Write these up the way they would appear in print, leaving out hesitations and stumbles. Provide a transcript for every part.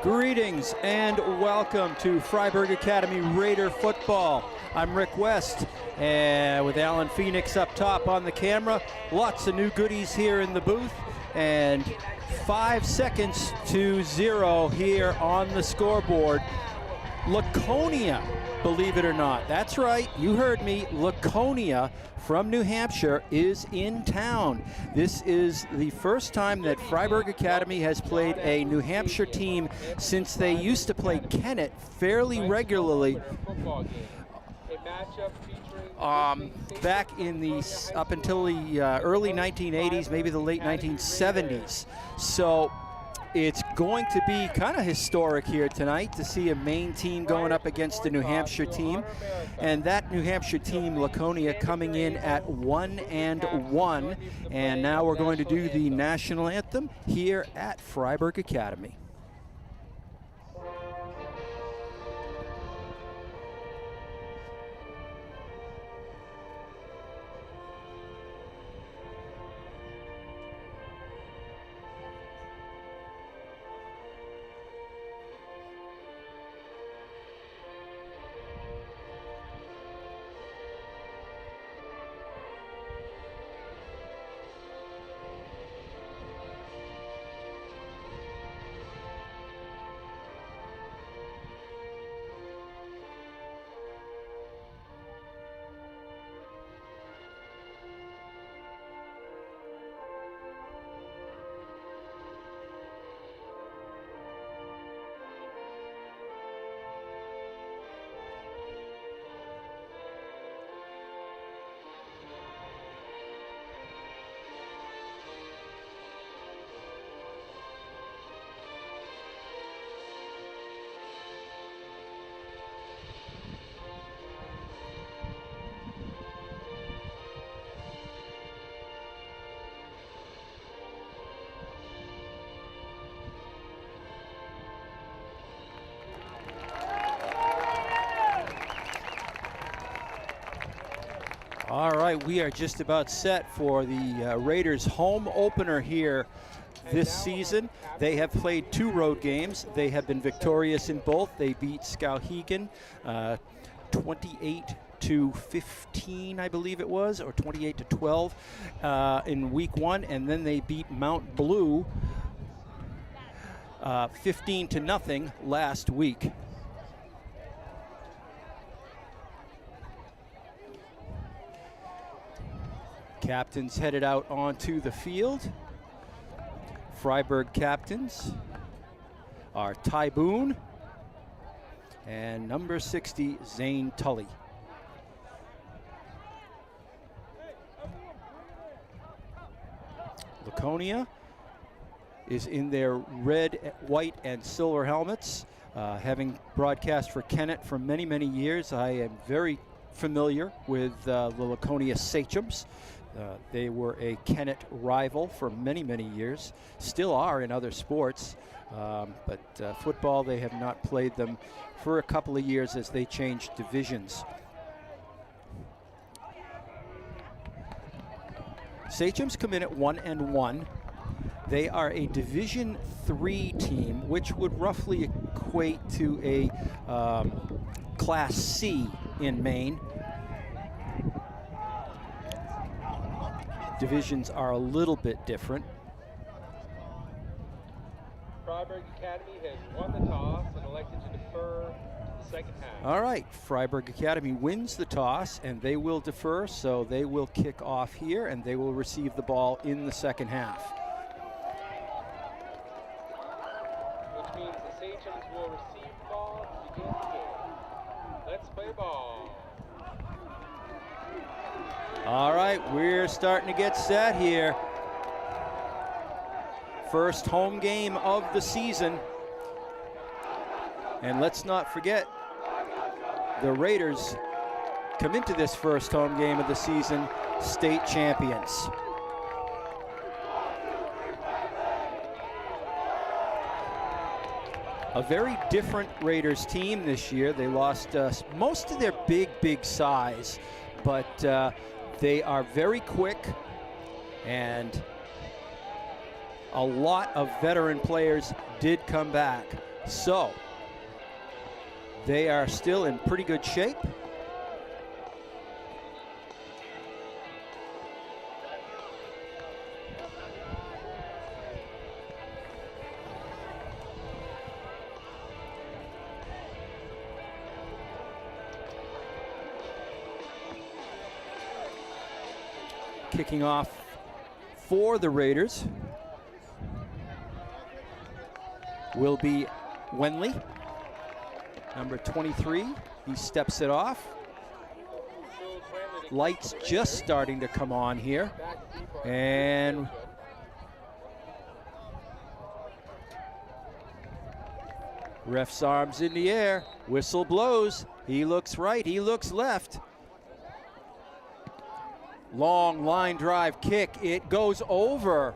Greetings and welcome to Fryeburg Academy Raider football. I'm Rick West, and with Alan Phoenix up top on the camera. Lots of new goodies here in the booth, and 5 seconds to 0 here on the scoreboard. Laconia, believe it or not. That's right, you heard me. Laconia from New Hampshire is in town. This is the first time that Fryeburg Academy has played a New Hampshire team since they used to play Kennett fairly regularly. Back in the, up until the early 1980s, maybe the late 1970s. So it's going to be kind of historic here tonight to see a Maine team going up against a New Hampshire team. And that New Hampshire team, Laconia, coming in at 1-1. And now we're going to do the national anthem here at Fryeburg Academy. All right, we are just about set for the Raiders' home opener here this season. They have played 2 road games. They have been victorious in both. They beat Skowhegan 28-15, I believe it was, or 28-12 in week 1, and then they beat Mount Blue 15-0 last week. Captains headed out onto the field. Fryeburg captains are Ty Boone and number 60, Zane Tully. Laconia is in their red, white, and silver helmets. Having broadcast for Kennett for many, many years, I am very familiar with the Laconia Sachems. They were a Kennett rival for many, many years, still are in other sports, but football, they have not played them for a couple of years as they changed divisions. Sachems come in at 1-1. They are a Division III team, which would roughly equate to a Class C in Maine. Divisions are a little bit different. Fryeburg Academy has won the toss and elected to defer the second half. All right, Fryeburg Academy wins the toss and they will defer, so they will kick off here and they will receive the ball in the second half. Which means the Sachems will receive the ball to begin the game. Let's play ball. All right, we're starting to get set here. First home game of the season. And let's not forget, the Raiders come into this first home game of the season state champions. A very different Raiders team this year. They lost most of their big size, but they are very quick, and a lot of veteran players did come back. So they are still in pretty good shape. Kicking off for the Raiders will be Wenley, number 23. He steps it off. Lights just starting to come on here. And ref's arms in the air. Whistle blows. He looks right, he looks left. Long line drive kick. It goes over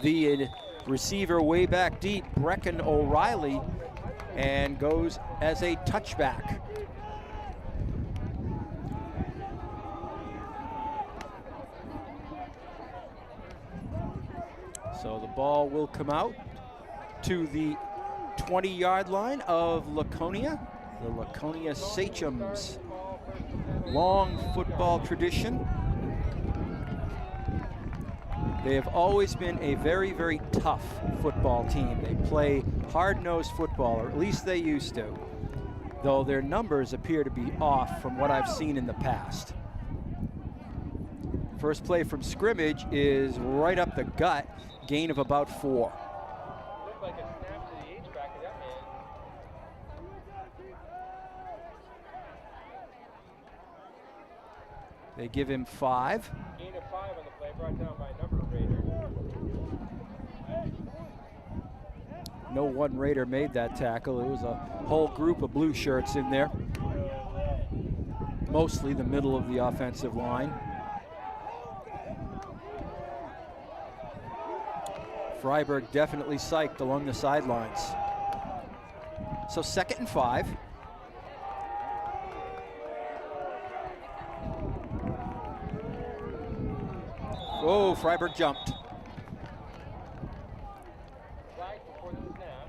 the receiver way back deep, Brecken O'Reilly, and goes as a touchback. So the ball will come out to the 20-yard line of Laconia, the Laconia Sachems. Long football tradition. They have always been a very, very tough football team. They play hard-nosed football, or at least they used to, though their numbers appear to be off from what I've seen in the past. First play from scrimmage is right up the gut, gain of about 4. Looked like a snap to the H-back of that man. They give him 5. Gain of 5 on the play, brought down by a number of Raiders. No one Raider made that tackle. It was a whole group of blue shirts in there. Mostly the middle of the offensive line. Fryeburg definitely psyched along the sidelines. So 2nd and 5. Oh, Fryeburg jumped. Flag before the snap.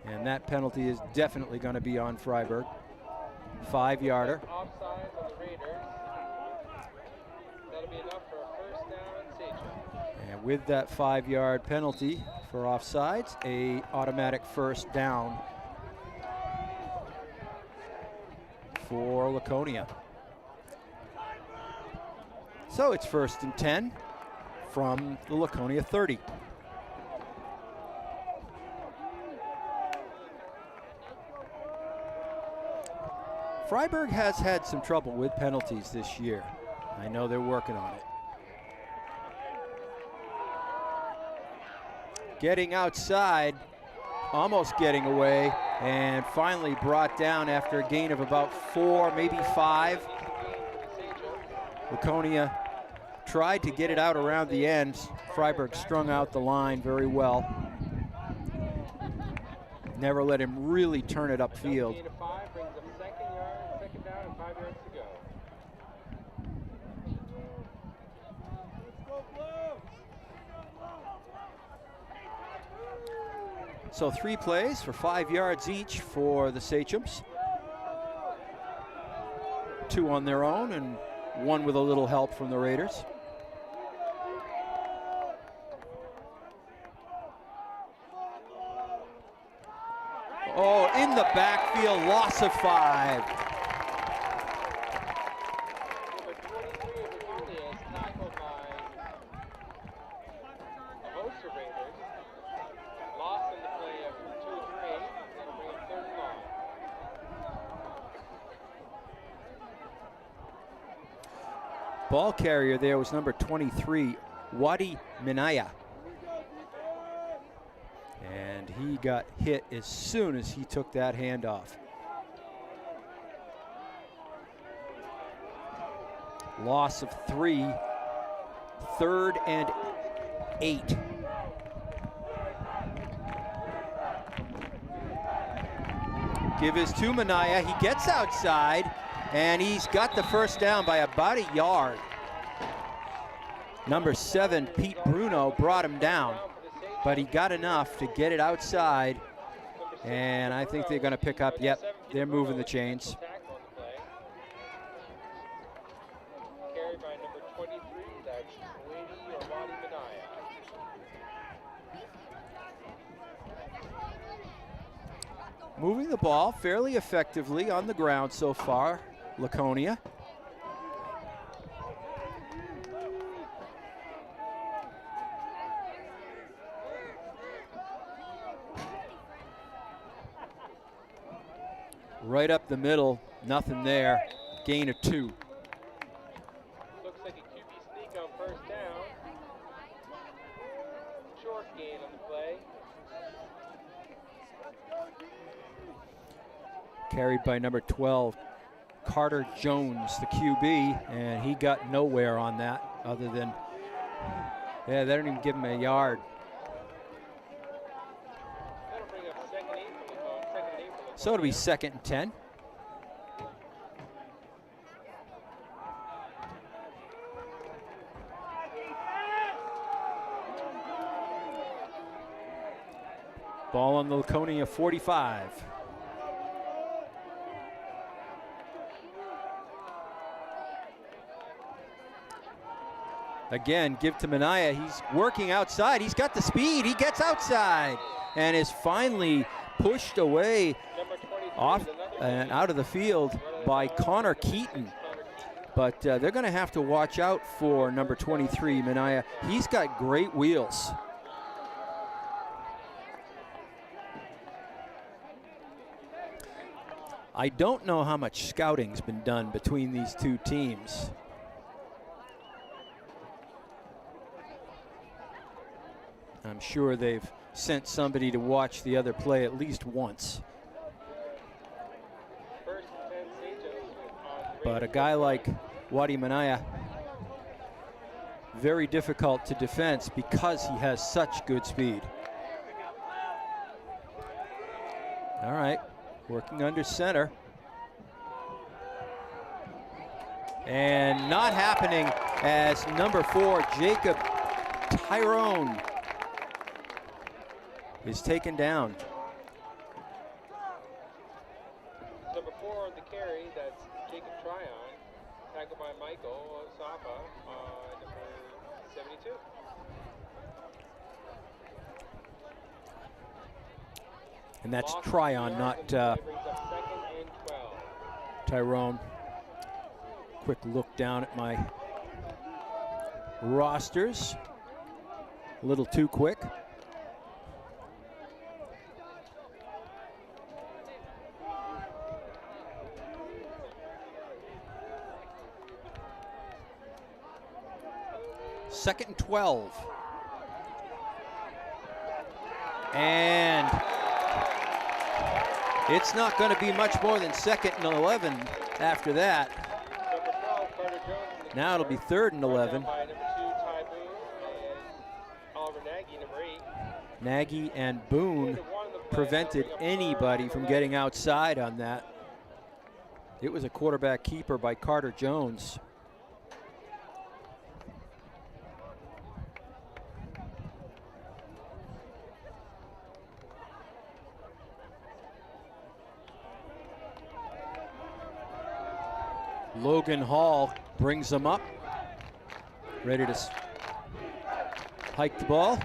And that penalty is definitely going to be on Fryeburg. 5-yarder. Offside on the Raiders. That'll be enough for a first down, Sachem. And with that 5-yard penalty for offsides, a automatic first down for Laconia. So it's 1st and 10 from the Laconia 30. Fryeburg has had some trouble with penalties this year. I know they're working on it. Getting outside, almost getting away, and finally brought down after a gain of about 4, maybe 5. Laconia tried to get it out around the ends. Fryeburg strung out the line very well. Never let him really turn it upfield. Gain of 5 brings up second down and 5 yards to go. So 3 plays for 5 yards each for the Sachems. 2 on their own and 1 with a little help from the Raiders. Oh, in the backfield, loss of 5. Number 23 of Laconia is tackled by a host of Raiders. Loss in the play of 2 or 3. That'll bring up 3rd and long. Ball carrier there was number 23, Wadi Minaya. And he got hit as soon as he took that handoff. Loss of 3, 3rd and 8. Give his to Minaya, he gets outside, and he's got the first down by about a yard. Number 7, Pete Bruno, brought him down. For the Sachems, but he got enough to get it outside, and I think they're going to pick up. Yep, they're moving the chains. Carried by number 23, that's moving the ball fairly effectively on the ground so far, Laconia. Right up the middle, nothing there. Gain of 2. Looks like a QB sneak on first down. Short gain on the play. Carried by number 12, Carter Jones, the QB, and he got nowhere on that other than, yeah, they don't even give him a yard. That'll bring up second and 8 for the So it'll be 2nd and 10. Ball on the Laconia 45. Again, give to Minaya. He's working outside. He's got the speed. He gets outside and is finally pushed away off and out of the field by Connor Keaton. But they're going to have to watch out for number 23, Minaya. He's got great wheels. I don't know how much scouting's been done between these two teams. I'm sure they've sent somebody to watch the other play at least once. But a guy like Wadi Minaya, very difficult to defense because he has such good speed. All right, working under center. And not happening as number 4, Jacob Tyrone, is taken down. Number 4 on the carry, that's Jacob Tryon, tackled by Michael Sapa, number 72. And that's Tryon, not Tyrone. Quick look down at my rosters. A little too quick. Second and 12. And it's not going to be much more than 2nd and 11 after that. Now it'll be 3rd and 11. Nagy and Boone prevented anybody from getting outside on that. It was a quarterback keeper by Carter Jones. Logan Hall brings them up, ready to hike the ball.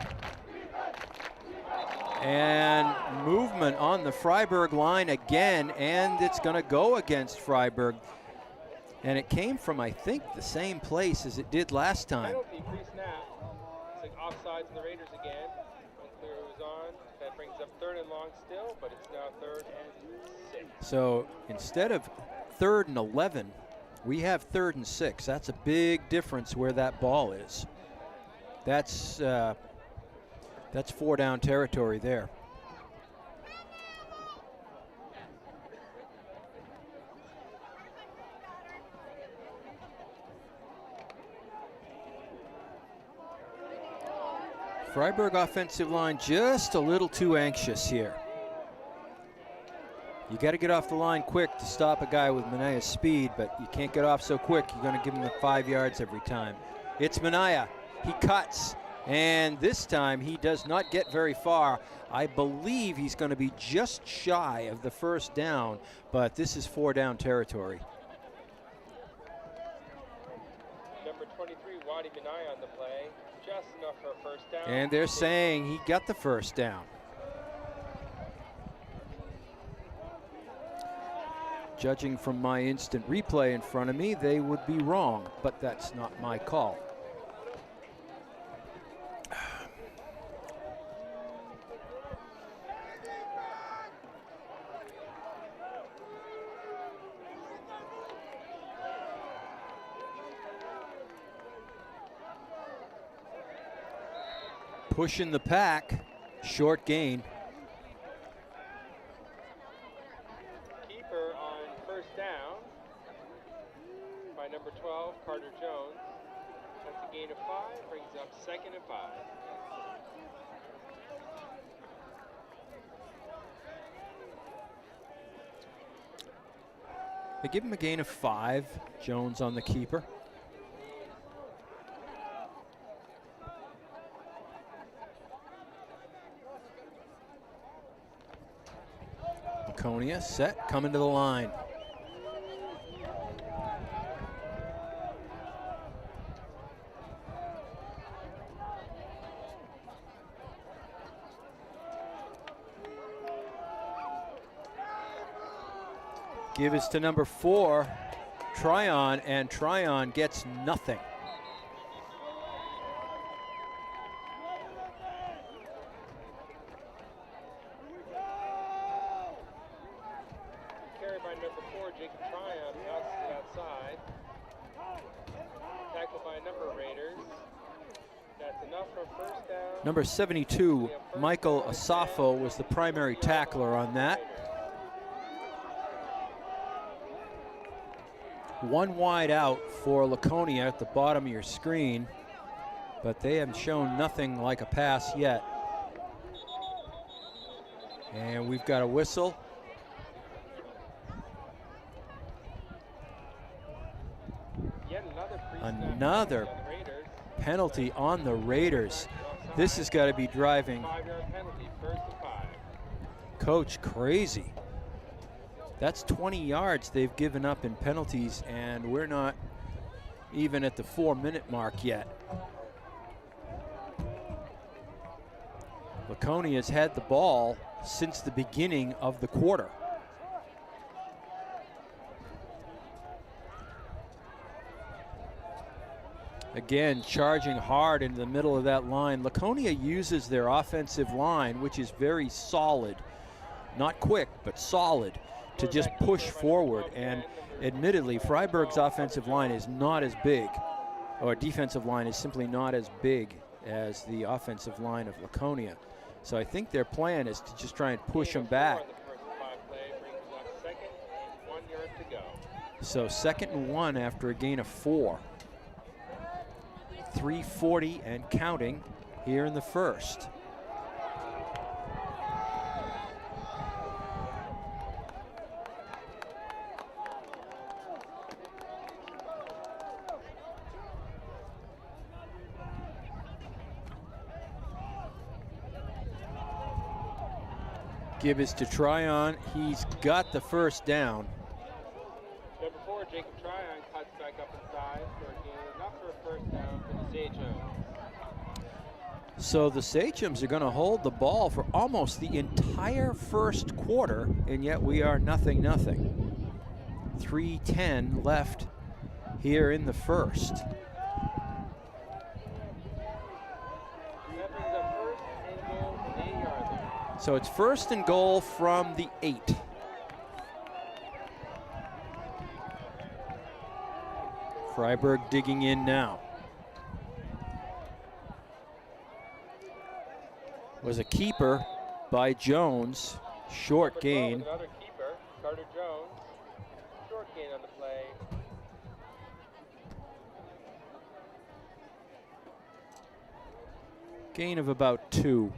And movement on the Fryeburg line again, and it's going to go against Fryeburg. And it came from, I think, the same place as it did last time. Penalty pre-snap. It's like offsides and the Raiders again. Unclear who was on. That brings up 3rd and long still, but it's now 3rd and 6. So instead of 3rd and 11, we have 3rd and 6. That's a big difference where that ball is. That's 4 down territory there. Fryeburg offensive line just a little too anxious here. You got to get off the line quick to stop a guy with Minaya's speed, but you can't get off so quick. You're going to give him the 5 yards every time. It's Minaya. He cuts, And this time he does not get very far. I believe he's going to be just shy of the first down, but this is 4 down territory. Number 23, Wadi Minai on the play. Just enough for a first down. And they're saying he got the first down. Judging from my instant replay in front of me, they would be wrong, but that's not my call. Pushing the pack, short gain. Keeper on first down by number 12, Carter Jones. That's a gain of 5, brings up 2nd and 5. They give him a gain of 5, Jones on the keeper. Laconia set, coming to the line. Give is to number 4, Tryon, and Tryon gets nothing. Carried by number 4, Jacob Tryon, outside. Tackled by a number of Raiders. That's enough for a first down. Number 72, Michael Asafo, was the primary tackler on that. One wide out for Laconia at the bottom of your screen, but they have shown nothing like a pass yet. And we've got a whistle. Yet another penalty on the Raiders. This has got to be driving 5-yard penalty, 1st and 5. Coach crazy. That's 20 yards they've given up in penalties, and we're not even at the 4-minute mark yet. Laconia's had the ball since the beginning of the quarter. Again, charging hard into the middle of that line. Laconia uses their offensive line, which is very solid, not quick, but solid, to just push forward. And admittedly, Fryeburg's offensive line is not as big, or defensive line is simply not as big as the offensive line of Laconia. So I think their plan is to just try and push them back. So 2nd and 1 after a gain of 4. 3:40 and counting here in the first. Give is to Tryon. He's got the first down. Number 4, Jacob Tryon, cuts back up inside for a gain, enough for a first down for the Sachems. So the Sachems are going to hold the ball for almost the entire first quarter, and yet we are 0-0. 3:10 left here in the first. So it's 1st and goal from the 8. Fryeburg digging in now. Was a keeper by Jones. Short gain. Another keeper, Carter Jones. Short gain on the play. Gain of about 2.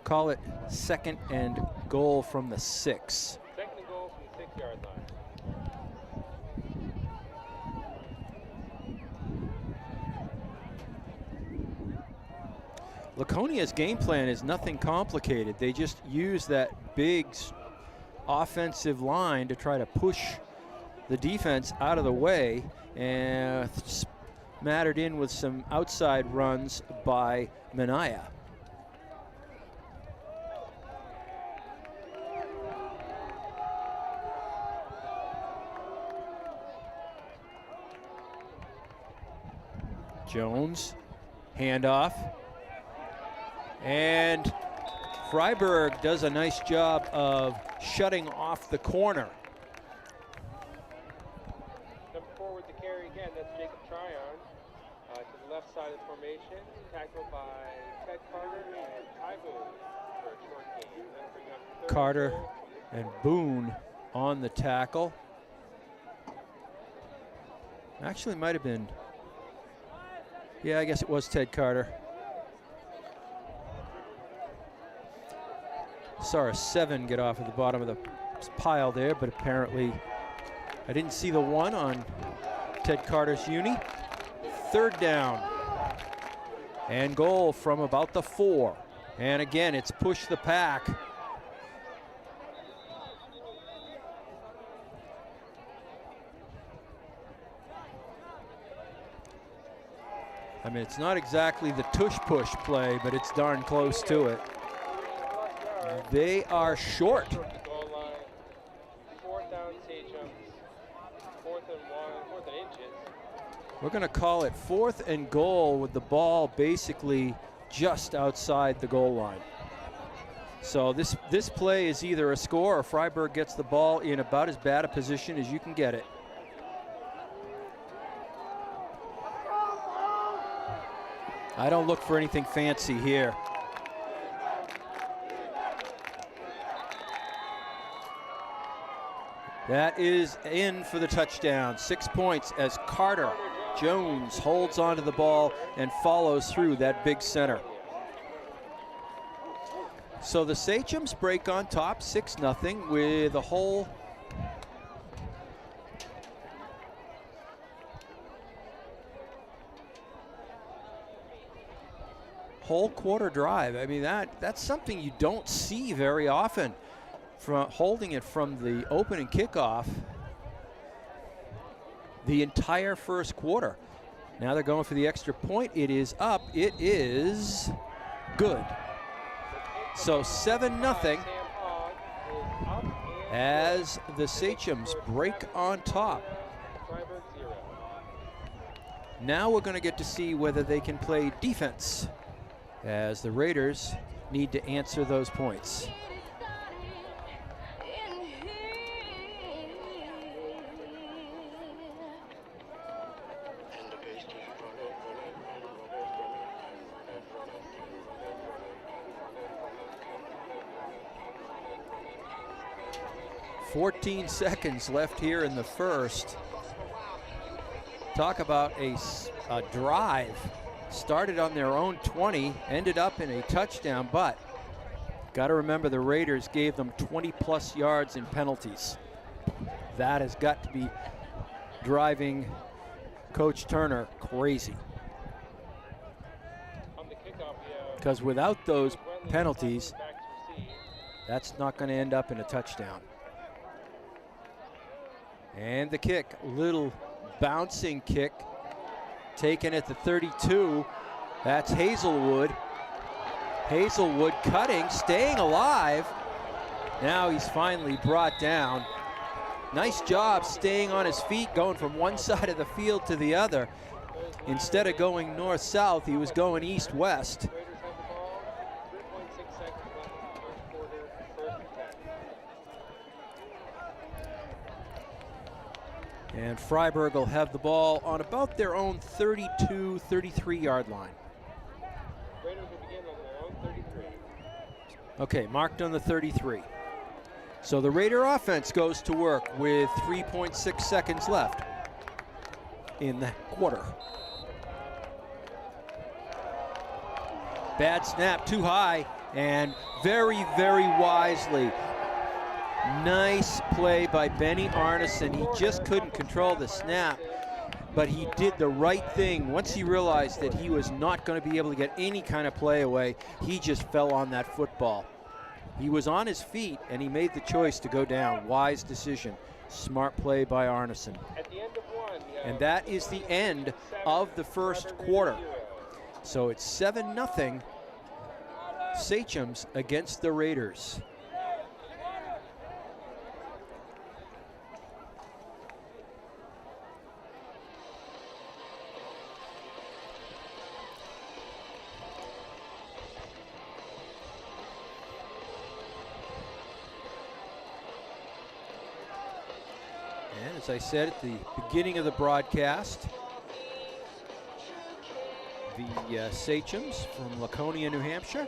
Call it 2nd and goal from the 6. 2nd and goal from the 6-yard line. Laconia's game plan is nothing complicated. They just use that big offensive line to try to push the defense out of the way, and smattered in with some outside runs by Minaya. Jones, handoff. And Fryeburg does a nice job of shutting off the corner. Number 4 with the carry again, that's Jacob Tryon. To the left side of the formation, tackled by Ted Carter and Tybo for a short gain. That'll bring up third Carter goal. and Boone on the tackle. Actually might have been, yeah, I guess it was Ted Carter. Saw a 7 get off at the bottom of the pile there, but apparently I didn't see the 1 on Ted Carter's uni. Third down and goal from about the 4. And again, it's push the pack. I mean, it's not exactly the tush-push play, but it's darn close to it. They are short. Goal line. 4th down, Sachems. 4th and 1, 4th and inches. We're going to call it 4th and goal with the ball basically just outside the goal line. So this play is either a score or Fryeburg gets the ball in about as bad a position as you can get it. I don't look for anything fancy here. That is in for the touchdown. 6 points as Carter Jones holds onto the ball and follows through that big center. So the Sachems break on top 6-0 with a whole quarter drive. I mean, that's something you don't see very often. From holding it from the opening kickoff the entire first quarter. Now they're going for the extra point. It is up. It is good. So 7-0 as the Sachems break on top. Now we're going to get to see whether they can play defense, as the Raiders need to answer those points. .14 seconds left here in the first. Talk about a drive. Started on their own 20, ended up in a touchdown, but got to remember the Raiders gave them 20+ yards in penalties. That has got to be driving Coach Turner crazy. Because without those penalties, that's not going to end up in a touchdown. And the kick, little bouncing kick, taken at the 32. That's Hazelwood. Hazelwood cutting, staying alive. Now he's finally brought down. Nice job staying on his feet, going from one side of the field to the other. Instead of going north-south, he was going east-west. And Fryeburg will have the ball on about their own 32, 33-yard line. Raiders will begin on their own 33. Okay, marked on the 33. So the Raider offense goes to work with 3.6 seconds left in the quarter. Bad snap, too high, and very, very wisely. Nice play by Benny Arneson. He just couldn't control the snap. but he did the right thing. Once he realized that he was not going to be able to get any kind of play away, he just fell on that football. He was on his feet, and he made the choice to go down. Wise decision. Smart play by Arneson. At the end of one, and that is the end of the first quarter. So it's 7-0 Sachem's against the Raiders. And as I said at the beginning of the broadcast, the Sachems from Laconia, New Hampshire.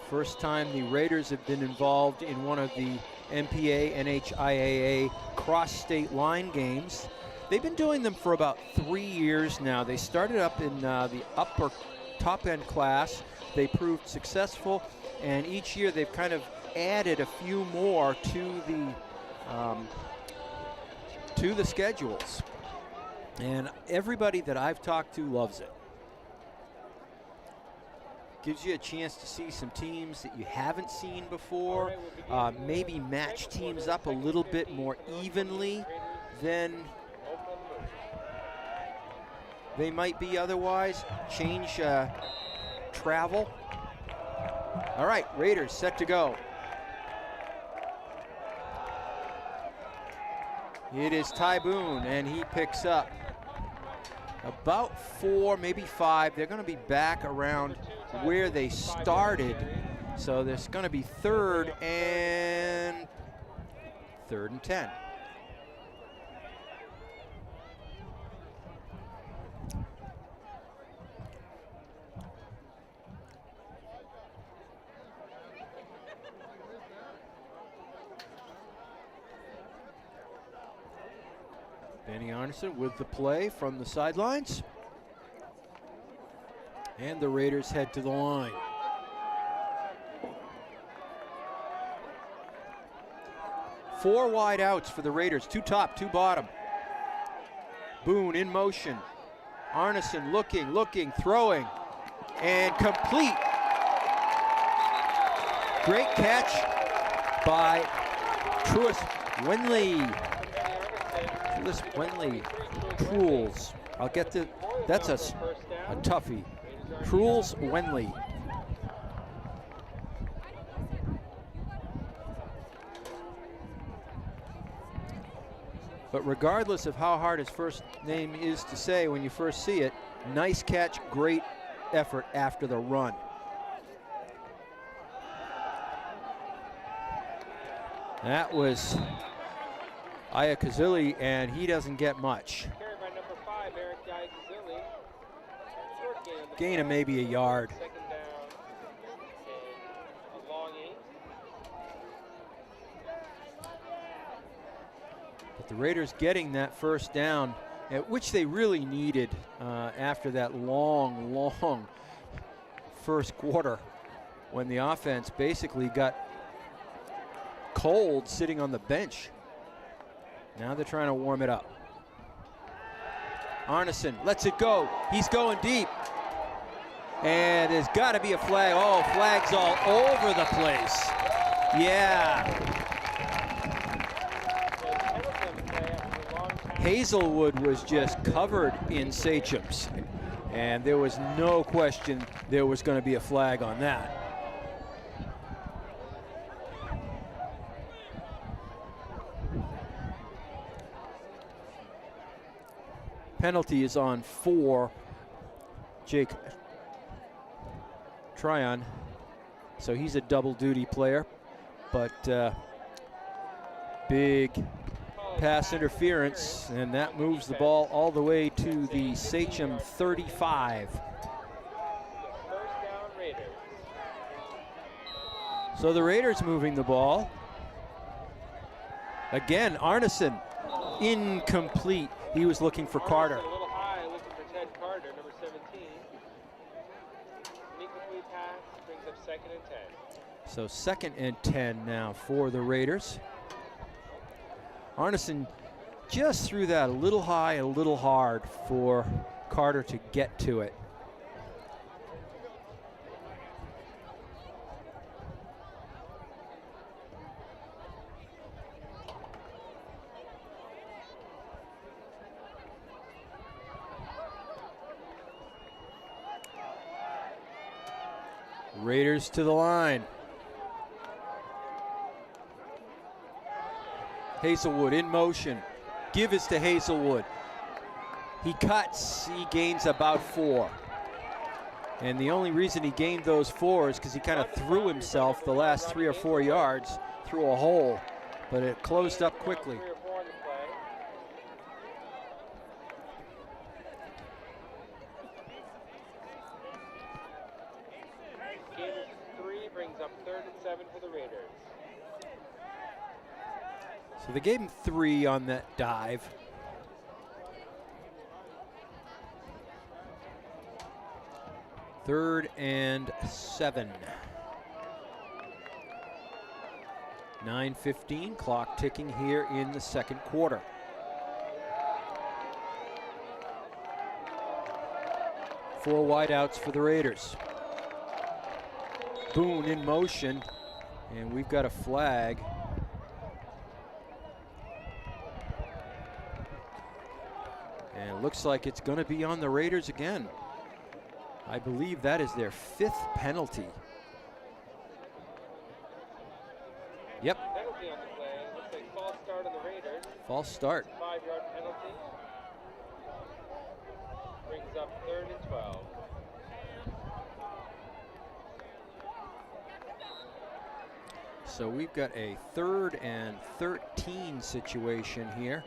First time the Raiders have been involved in one of the MPA, NHIAA cross-state line games. They've been doing them for about 3 years now. They started up in the upper top-end class. They proved successful, and each year they've kind of added a few more to the schedules. And everybody that I've talked to loves it. Gives you a chance to see some teams that you haven't seen before, maybe match teams up a little bit more evenly than they might be otherwise. Change travel. All right, Raiders set to go. It is Ty Boone, and he picks up about 4, maybe 5. They're going to be back around where they started. So there's going to be third and 10. Benny Arneson with the play from the sidelines. And the Raiders head to the line. Four wide outs for the Raiders. 2 top, 2 bottom. Boone in motion. Arneson looking, throwing, and complete. Great catch by Truist Wenley. Trules. I'll get to, that's a toughie. Trules Wenley. But regardless of how hard his first name is to say when you first see it, nice catch, great effort after the run. That was Iacozili, and he doesn't get much. Carried by number 5, Eric Iacozili. Short gain of maybe a yard. Second down and a long 8. But the Raiders getting that first down, which they really needed after that long first quarter when the offense basically got cold sitting on the bench. Now they're trying to warm it up. Arneson lets it go. He's going deep. And there's got to be a flag. Oh, flags all over the place. Yeah. Hazelwood was just covered in Sachems. And there was no question there was going to be a flag on that. Penalty is on for Jake Tryon, so he's a double duty player, but big pass interference, and that moves the ball all the way to the Sachem 35. First down, Raiders. So the Raiders moving the ball. Again, Arneson incomplete. He was looking for Carter. A little high, looking for Ted Carter, number 17. An incomplete pass brings up 2nd and 10. So 2nd and 10 now for the Raiders. Arneson just threw that a little high, a little hard for Carter to get to it. Raiders to the line. Hazelwood in motion. Give is to Hazelwood. He cuts, he gains about 4. And the only reason he gained those 4 is because he kind of threw himself the last 3 or 4 yards through a hole, but it closed up quickly. So they gave him 3 on that dive. Third and 7. 9:15, clock ticking here in the second quarter. Four wideouts for the Raiders. Boone in motion, and we've got a flag. And it looks like it's going to be on the Raiders again. I believe that is their 5th penalty. Yep. Penalty on the play. Looks like false start on the Raiders. False start. 5-yard penalty. Brings up 3rd and 12. So we've got a 3rd and 13 situation here.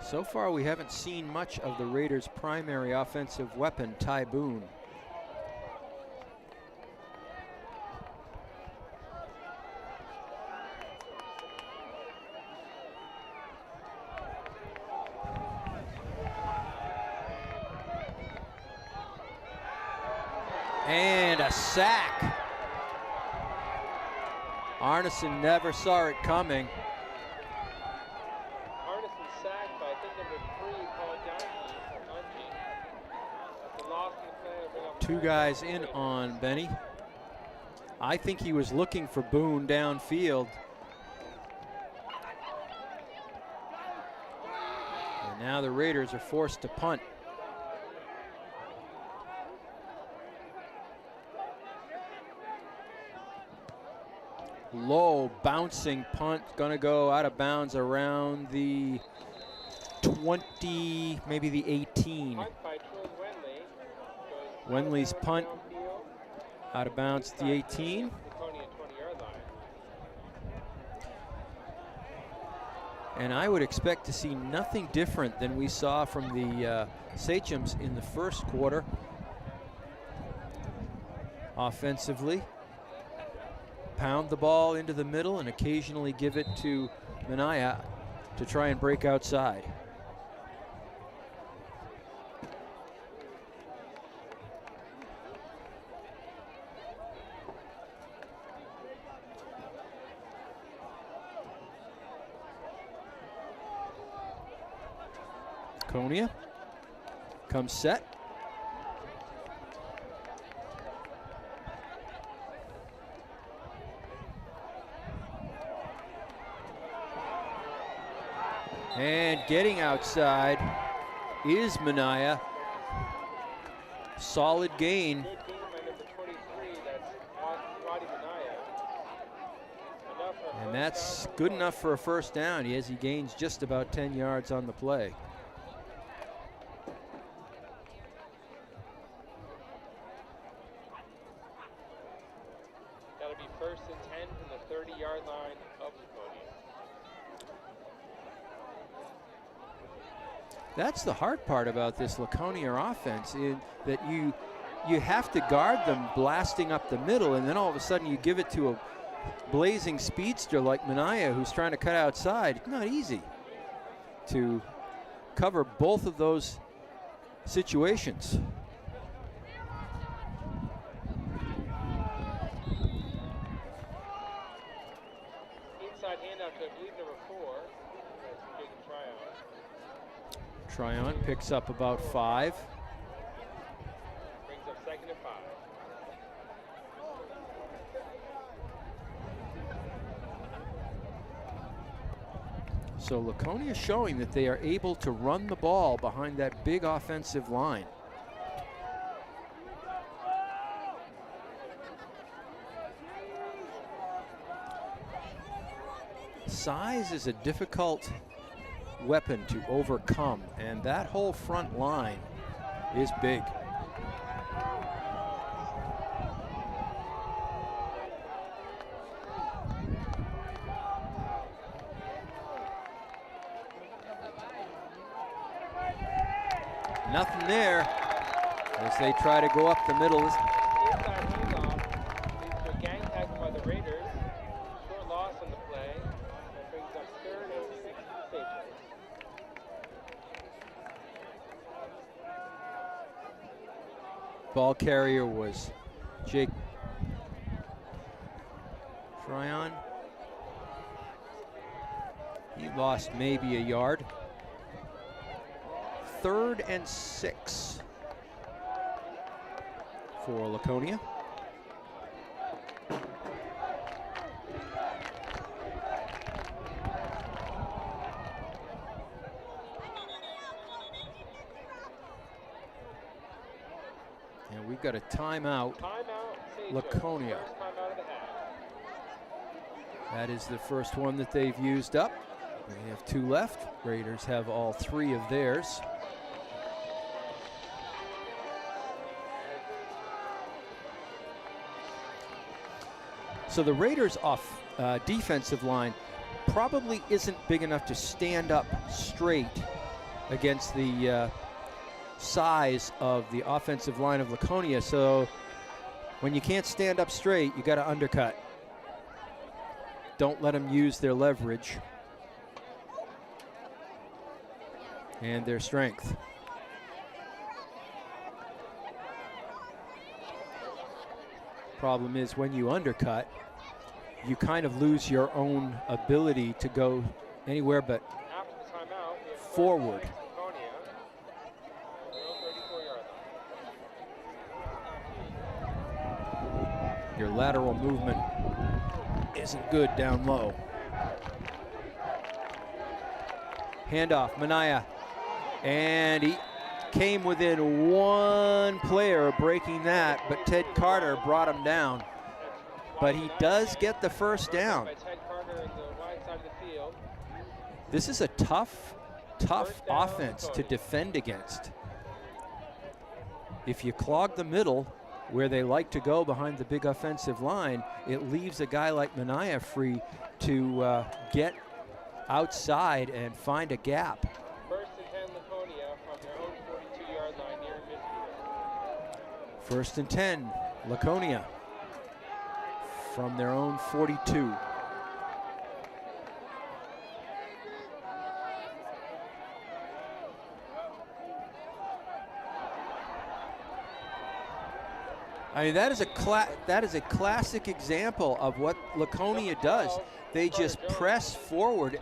So far, we haven't seen much of the Raiders' primary offensive weapon, Ty Boone. And a sack. Arneson never saw it coming. Two guys in on Benny. I think he was looking for Boone downfield. And now the Raiders are forced to punt. Low bouncing punt, gonna go out of bounds around the 20, maybe the 18. Wenley's punt out of bounds at the 18. And I would expect to see nothing different than we saw from the Sachems in the first quarter. Offensively, pound the ball into the middle and occasionally give it to Minaya to try and break outside. Laconia comes set. And getting outside is Minaya. Solid gain. And that's good enough for a first down as he gains just about 10 yards on the play. That'll be 1st and 10 from the 30-yard line of Laconia. That's the hard part about this Laconia offense, in that you have to guard them blasting up the middle, and then all of a sudden you give it to a blazing speedster like Minaya who's trying to cut outside. It's not easy to cover both of those situations. inside handout to, I believe, number 4. That's Jacob Tryon. Tryon picks up about 5. Brings up 2nd and 5. So Laconia showing that they are able to run the ball behind that big offensive line. Size is a difficult weapon to overcome, and that whole front line is big. Nothing there as they try to go up the middle. Inside handoff leads to a gang tackle by the Raiders. Short loss on the play. That brings up 3rd and 6 to the Patriots. Ball carrier was Jake Tryon. He lost maybe a yard. 3rd and 6 for Laconia. And we've got a timeout. Laconia. First timeout of the half. That is the first one that they've used up. They have 2 left. Raiders have all 3 of theirs. So the Raiders' defensive line probably isn't big enough to stand up straight against the size of the offensive line of Laconia. So when you can't stand up straight, you got to undercut. Don't let them use their leverage and their strength. Problem is, when you undercut, you kind of lose your own ability to go anywhere but After the timeout, we have forward. Laconia, 34-yard line. Your lateral movement isn't good down low. Handoff, Mania, and he came within 1 player of breaking that, but Ted Carter brought him down. But he does get the first down. By Ted Carter in the wide side of the field. This is a tough offense to defend against. If you clog the middle where they like to go behind the big offensive line, it leaves a guy like Mania free to get outside and find a gap. 1st and 10 Laconia from their own 42-yard line near midfield. 1st and 10, Laconia from their own 42. I mean, that is a classic example of what Laconia does. They just press forward.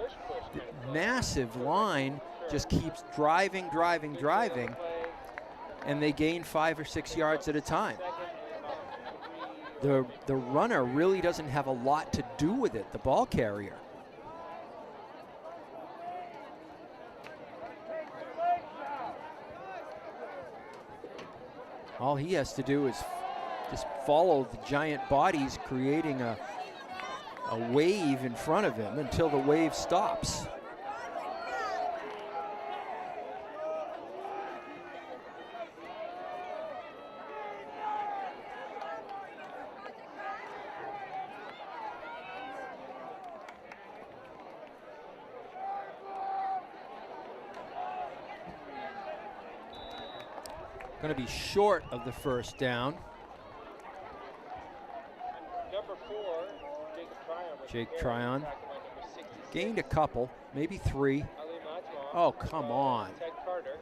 The massive line just keeps driving, and they gain 5 or 6 yards at a time. The runner really doesn't have a lot to do with it, the ball carrier. All he has to do is just follow the giant bodies, creating a wave in front of him until the wave stops. Going to be short of the first down. Number 4, Jake Tryon. Gained a couple, maybe 3. Oh, come on. Ted Carter.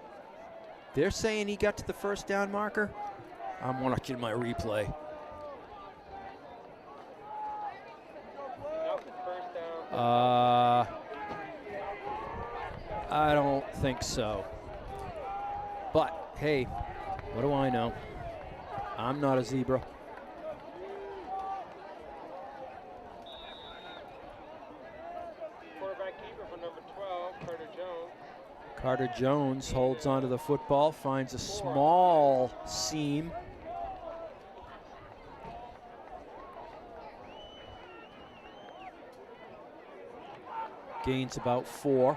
They're saying he got to the first down marker? I'm watching my replay. Now for 1st down I don't think so. But hey, what do I know? I'm not a zebra. Quarterback keeper for number 12, Carter Jones. Carter Jones holds onto the football, finds a small seam. Gains about 4.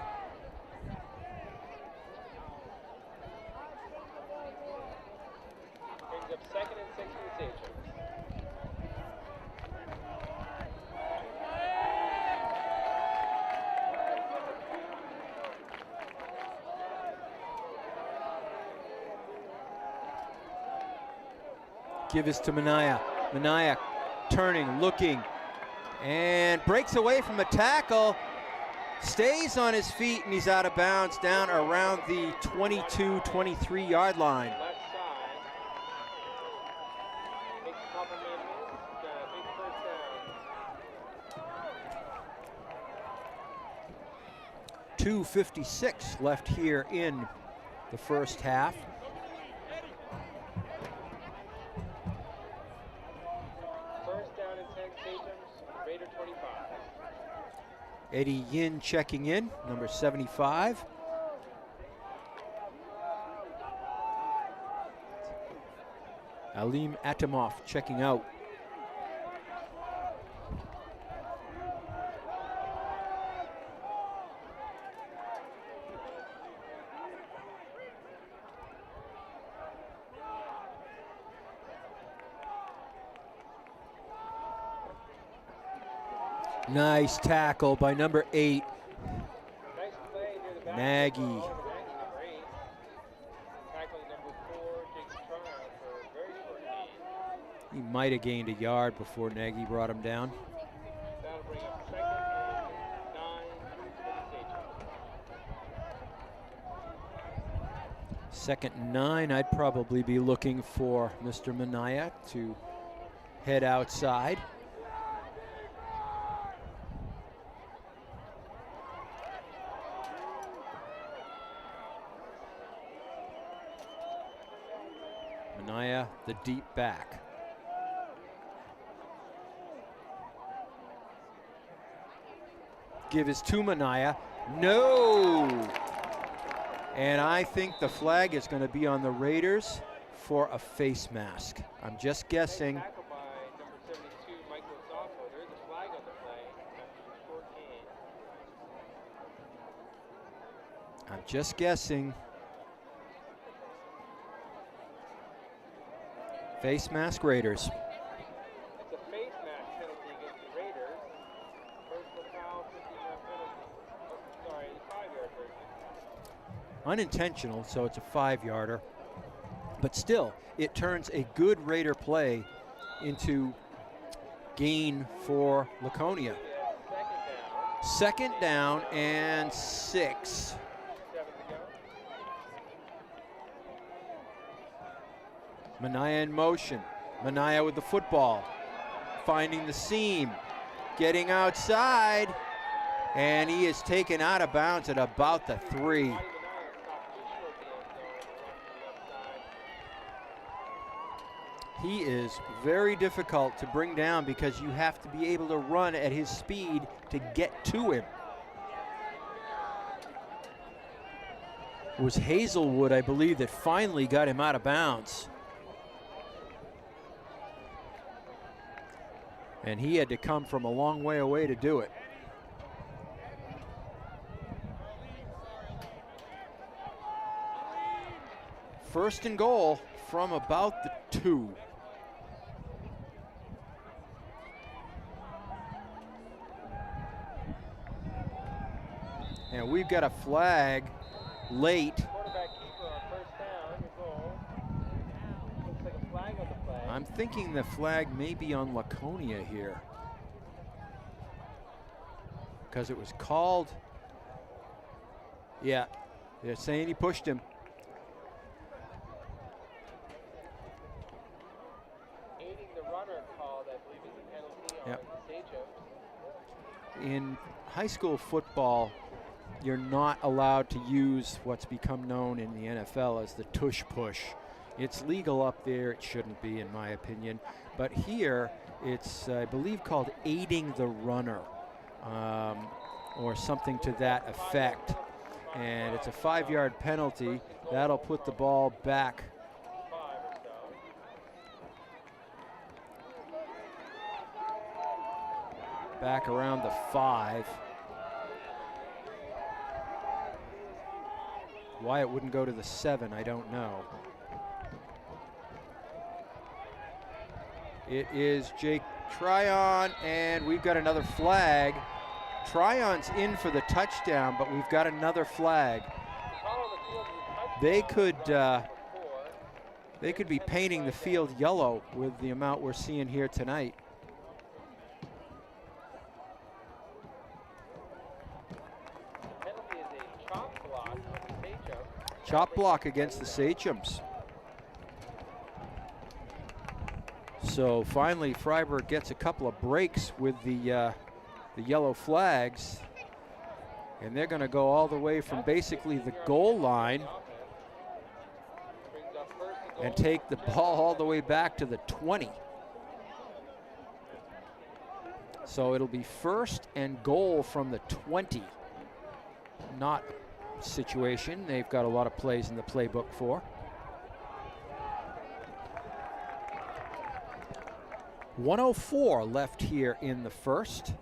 Brings up 2nd and 6 for the Sachems. Give is to Minaya. Minaya turning, looking, and breaks away from a tackle. Stays on his feet, and he's out of bounds down around the 22, 23 yard line. Left side. Makes a couple men miss. Got a big first down. 2:56 left here in the first half. First down and 10 Sachems, Raider 25. Eddie Yin checking in, number 75. Alim Atamov checking out. Nice tackle by number 8, Nice play near the back. Nagy. Number 8. Tackling number 4, Jake's Tryon for a very short gain. He might have gained a yard before Nagy brought him down. That'll bring up 2nd and 9 for the Sachems. 2nd and 9, I'd probably be looking for Mr. Minaya to head outside. Minaya, the deep back. Give is to Minaya. No! And I think the flag is going to be on the Raiders for a face mask. I'm just guessing. Tackle by number 72, Michael Zoffo. There is a flag on the play after a short gain. I'm just guessing. Face mask Raiders. It's a face mask penalty against the Raiders. Personal foul, 15-yard penalty. Oh, sorry, 5-yard version. Unintentional, so it's a 5-yarder. But still, it turns a good Raider play into gain for Laconia. Yeah, 2nd down and 6. 7 to go. Minaya in motion. Minaya with the football. Finding the seam. Getting outside. And he is taken out of bounds at about the 3. Scotty Minaya stopped just short of the end zone and off to the left side. He is very difficult to bring down because you have to be able to run at his speed to get to him. It was Hazelwood, I believe, that finally got him out of bounds. And he had to come from a long way away to do it. First and goal from about the 2. And we've got a flag late. Quarterback keeper on first down, the goal. Looks like a flag on the play. I'm thinking the flag may be on Laconia here, because it was called. Yeah, they're saying he pushed him. Aiding the runner called, I believe, is a penalty on Yep. the Sachems. In high school football, you're not allowed to use what's become known in the NFL as the tush push. It's legal up there. It shouldn't be, in my opinion. But here, it's, I believe, called aiding the runner, or something to that effect. And it's a 5-yard penalty. That'll put the ball back around the 5. Why it wouldn't go to the 7, I don't know. It is Jake Tryon, and we've got another flag. Tryon's in for the touchdown, but we've got another flag. They could be painting the field yellow with the amount we're seeing here tonight. Chop block against the Sachems. So finally, Fryeburg gets a couple of breaks with the yellow flags, and they're going to go all the way from basically the goal line and take the ball all the way back to the 20. So it'll be 1st and goal from the 20. Not situation they've got a lot of plays in the playbook for. .104 left here in the first.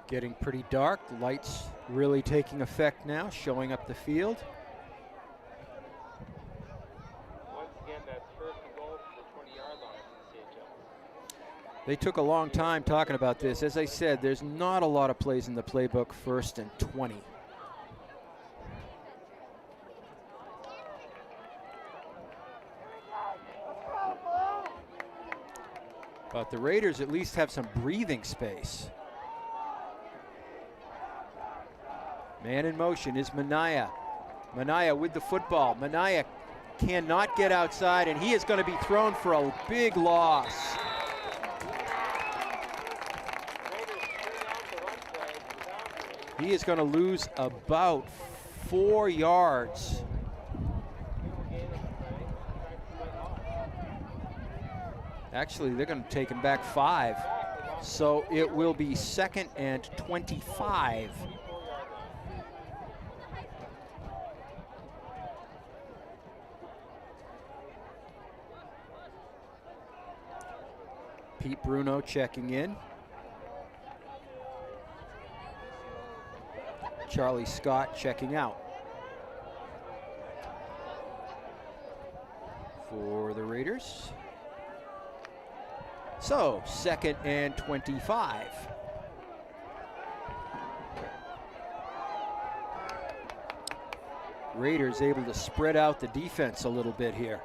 Getting pretty dark. The lights really taking effect now, showing up the field. They took a long time talking about this. As I said, there's not a lot of plays in the playbook, 1st and 20. But the Raiders at least have some breathing space. Man in motion is Minaya. Minaya with the football. Minaya cannot get outside, and he is going to be thrown for a big loss. He is going to lose about 4 yards. Actually, they're going to take him back 5. So it will be 2nd and 25. Pete Bruno checking in. Charlie Scott checking out for the Raiders. So 2nd and 25. Raiders able to spread out the defense a little bit here.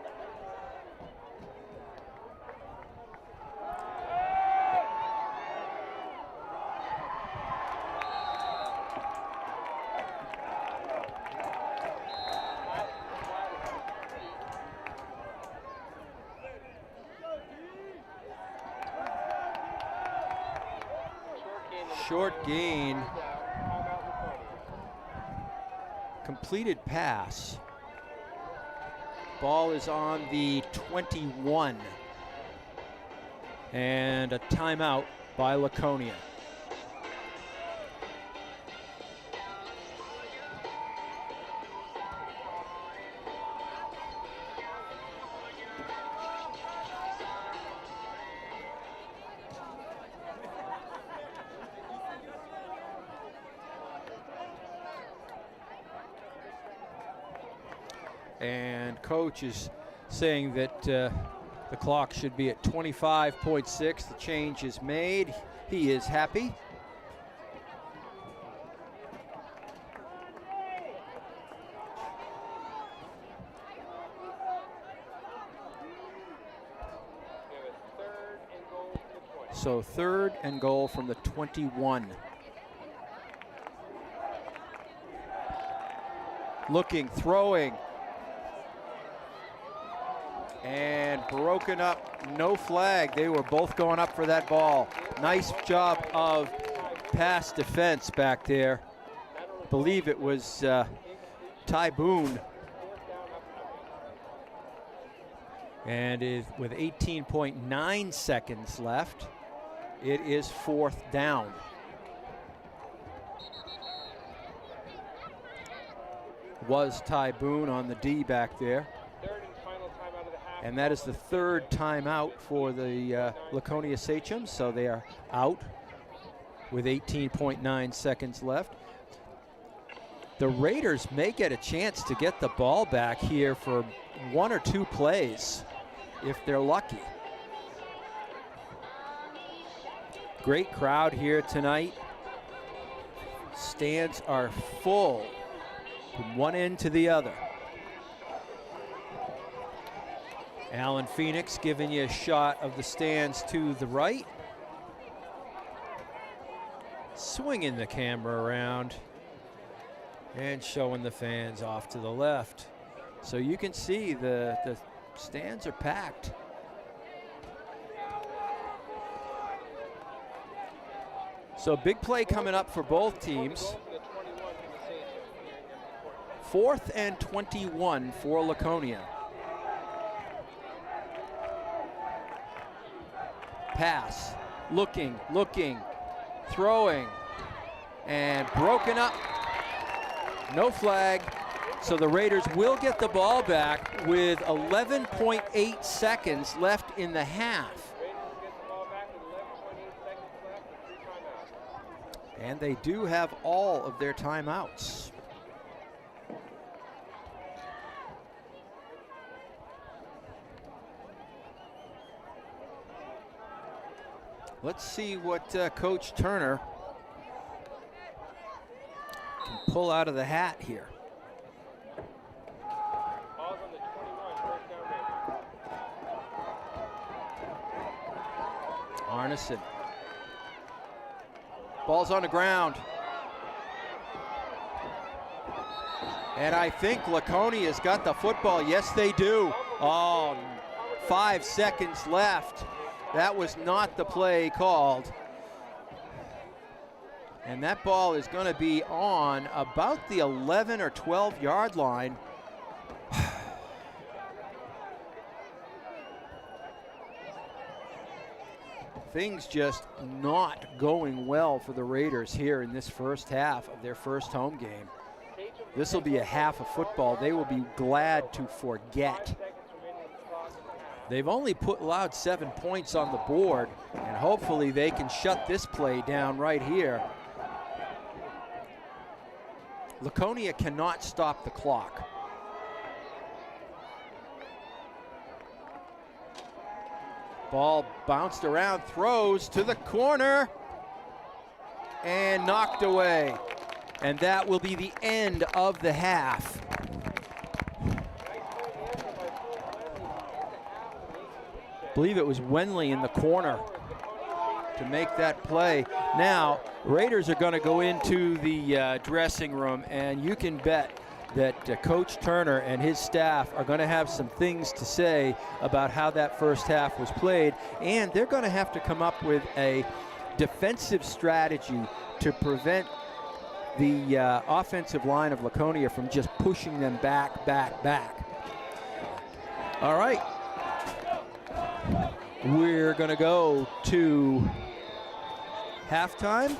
Short gain. Completed pass. Ball is on the 21. And a timeout by Laconia. And coach is saying that the clock should be at 25.6. The change is made. He is happy. So 3rd and goal from the 21. Looking, throwing. And broken up, no flag. They were both going up for that ball. Nice job of pass defense back there. I believe it was Ty Boone. And with 18.9 seconds left, it is 4th down. Was Ty Boone on the D back there. And that is the 3rd timeout for the Laconia Sachems, so they are out with 18.9 seconds left. The Raiders may get a chance to get the ball back here for 1 or 2 plays if they're lucky. Great crowd here tonight. Stands are full from one end to the other. Alan Phoenix giving you a shot of the stands to the right. Swinging the camera around and showing the fans off to the left. So you can see the stands are packed. So big play coming up for both teams. 4th and 21 for Laconia. Pass, looking, throwing, and broken up. No flag. So the Raiders will get the ball back with 11.8 seconds left in the half. And they do have all of their timeouts. Let's see what Coach Turner can pull out of the hat here. Ball's on the 21, first down Raider. Arneson. Ball's on the ground. And I think Laconia's got the football. Yes, they do. Oh, 5 seconds left. That was not the play called. And that ball is going to be on about the 11 or 12 yard line. Things just not going well for the Raiders here in this first half of their first home game. This will be a half of football they will be glad to forget. They've only allowed 7 points on the board, and hopefully they can shut this play down right here. Laconia cannot stop the clock. Ball bounced around, throws to the corner, and knocked away. And that will be the end of the half. I believe it was Wenley in the corner to make that play. Now, Raiders are going to go into the dressing room, and you can bet that Coach Turner and his staff are going to have some things to say about how that first half was played, and they're going to have to come up with a defensive strategy to prevent the offensive line of Laconia from just pushing them back. All right. We're going to go to halftime.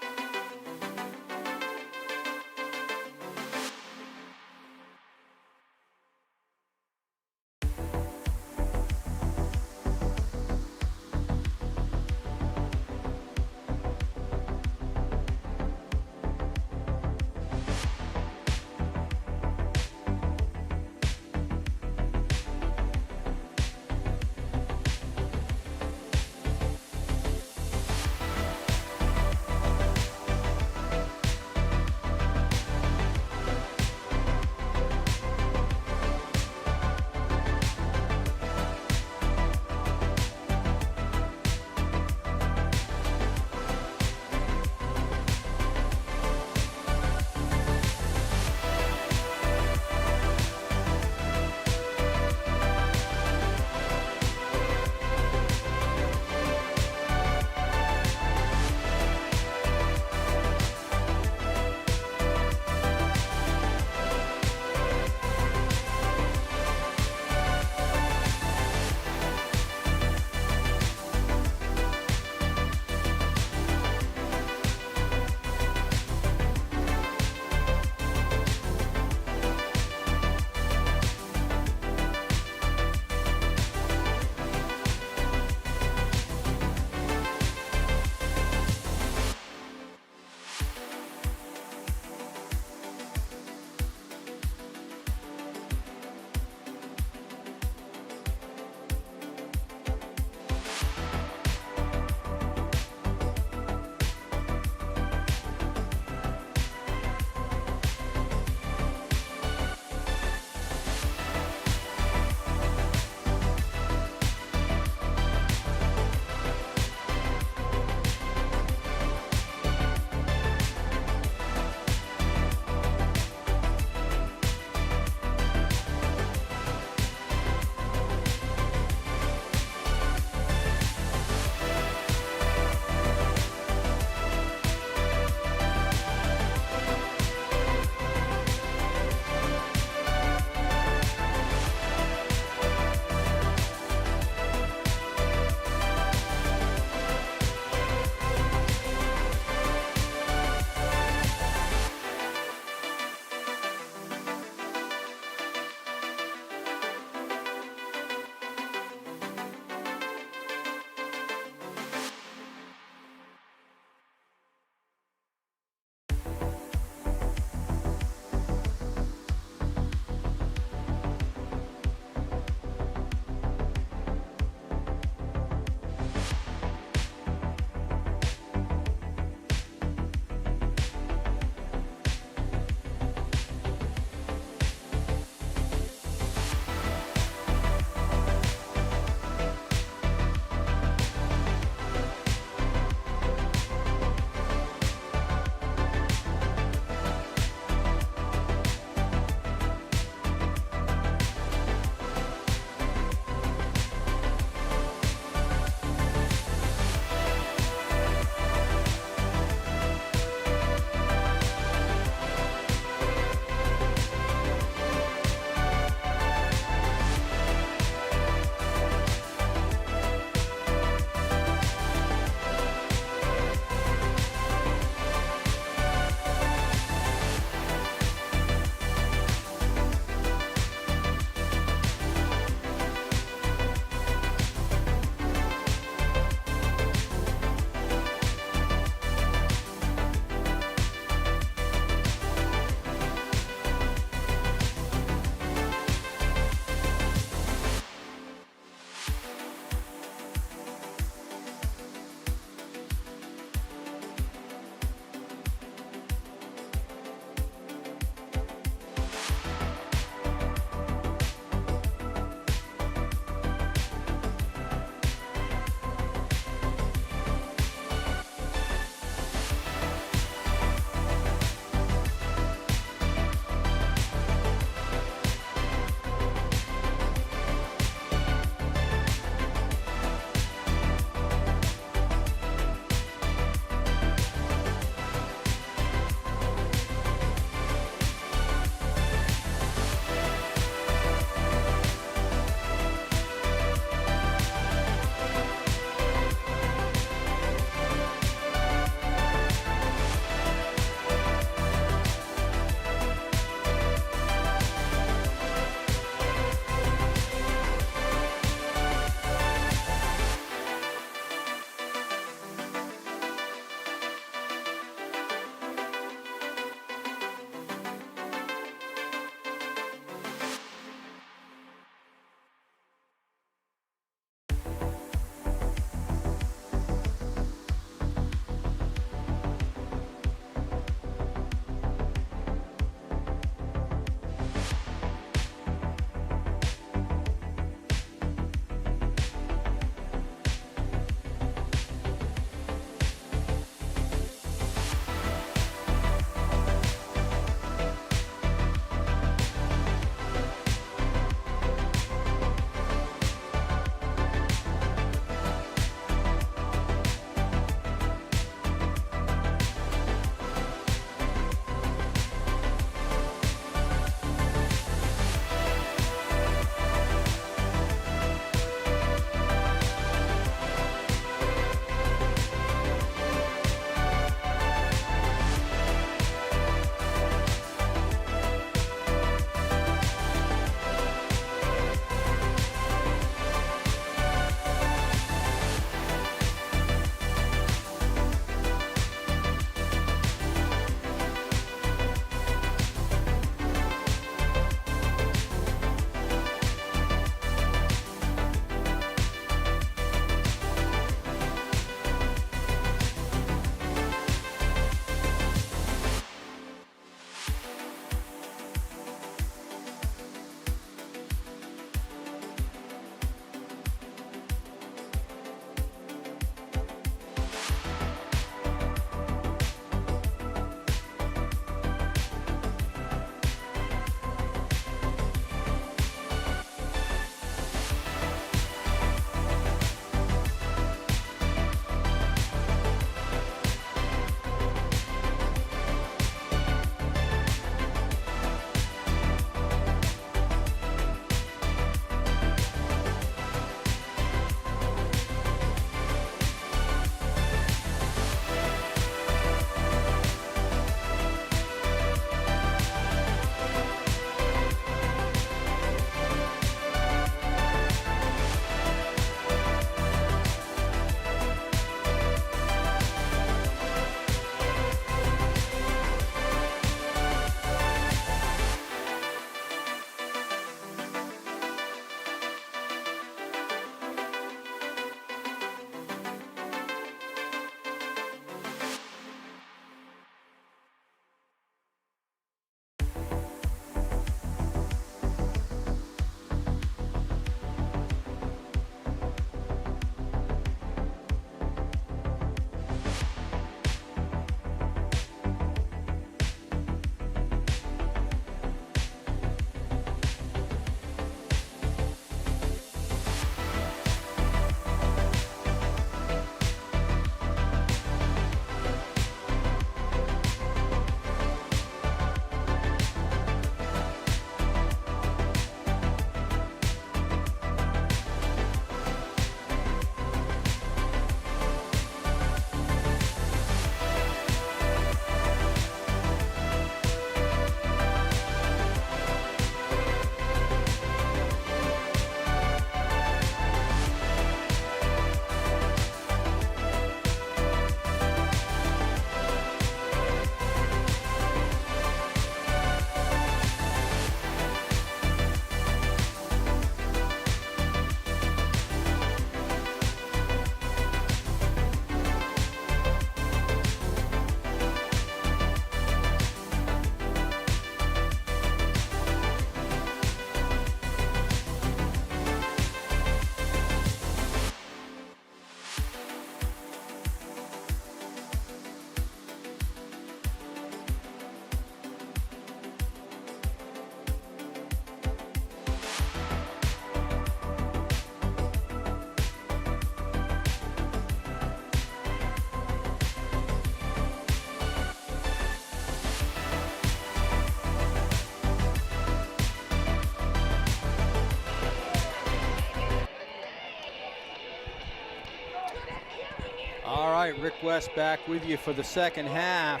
right, Rick West back with you for the second half.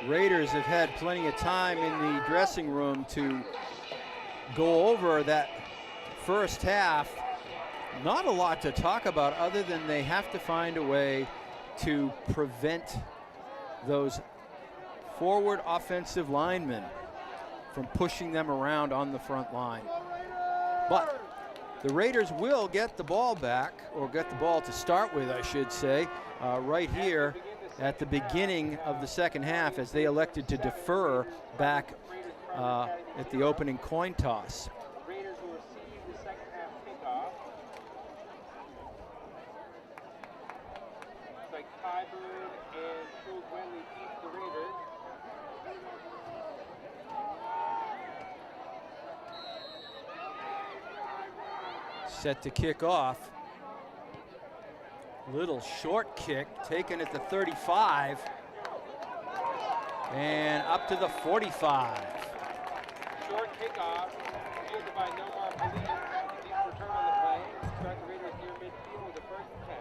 Raiders have had plenty of time in the dressing room to go over that first half. Not a lot to talk about other than they have to find a way to prevent those forward offensive linemen from pushing them around on the front line. But the Raiders will get the ball back, or get the ball to start with, I should say, right here at the beginning of the second half, as they elected to defer back at the opening coin toss. Raiders will receive the second half kickoff. Looks like Fryeburg and Fryeburg keep the Raiders. Set to kick off. Little short kick taken at the 35 and up to the 45. Short kickoff, fielded by Nomar Police. Deep return on the play. Start the Raiders near midfield with a 1st and 10.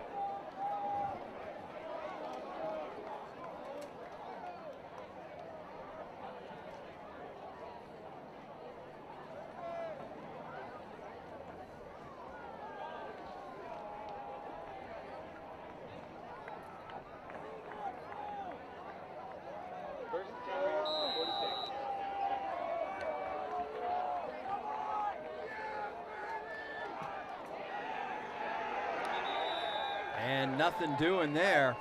And nothing doing there.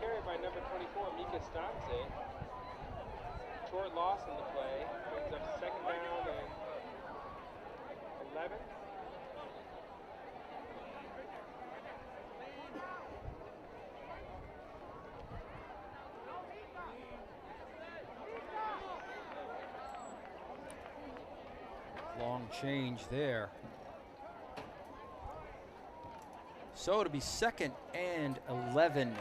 Carried by number 24, Mika stops it. Short loss in the play. Brings up 2nd down and 11. Long change there. So it'll be 2nd and 11.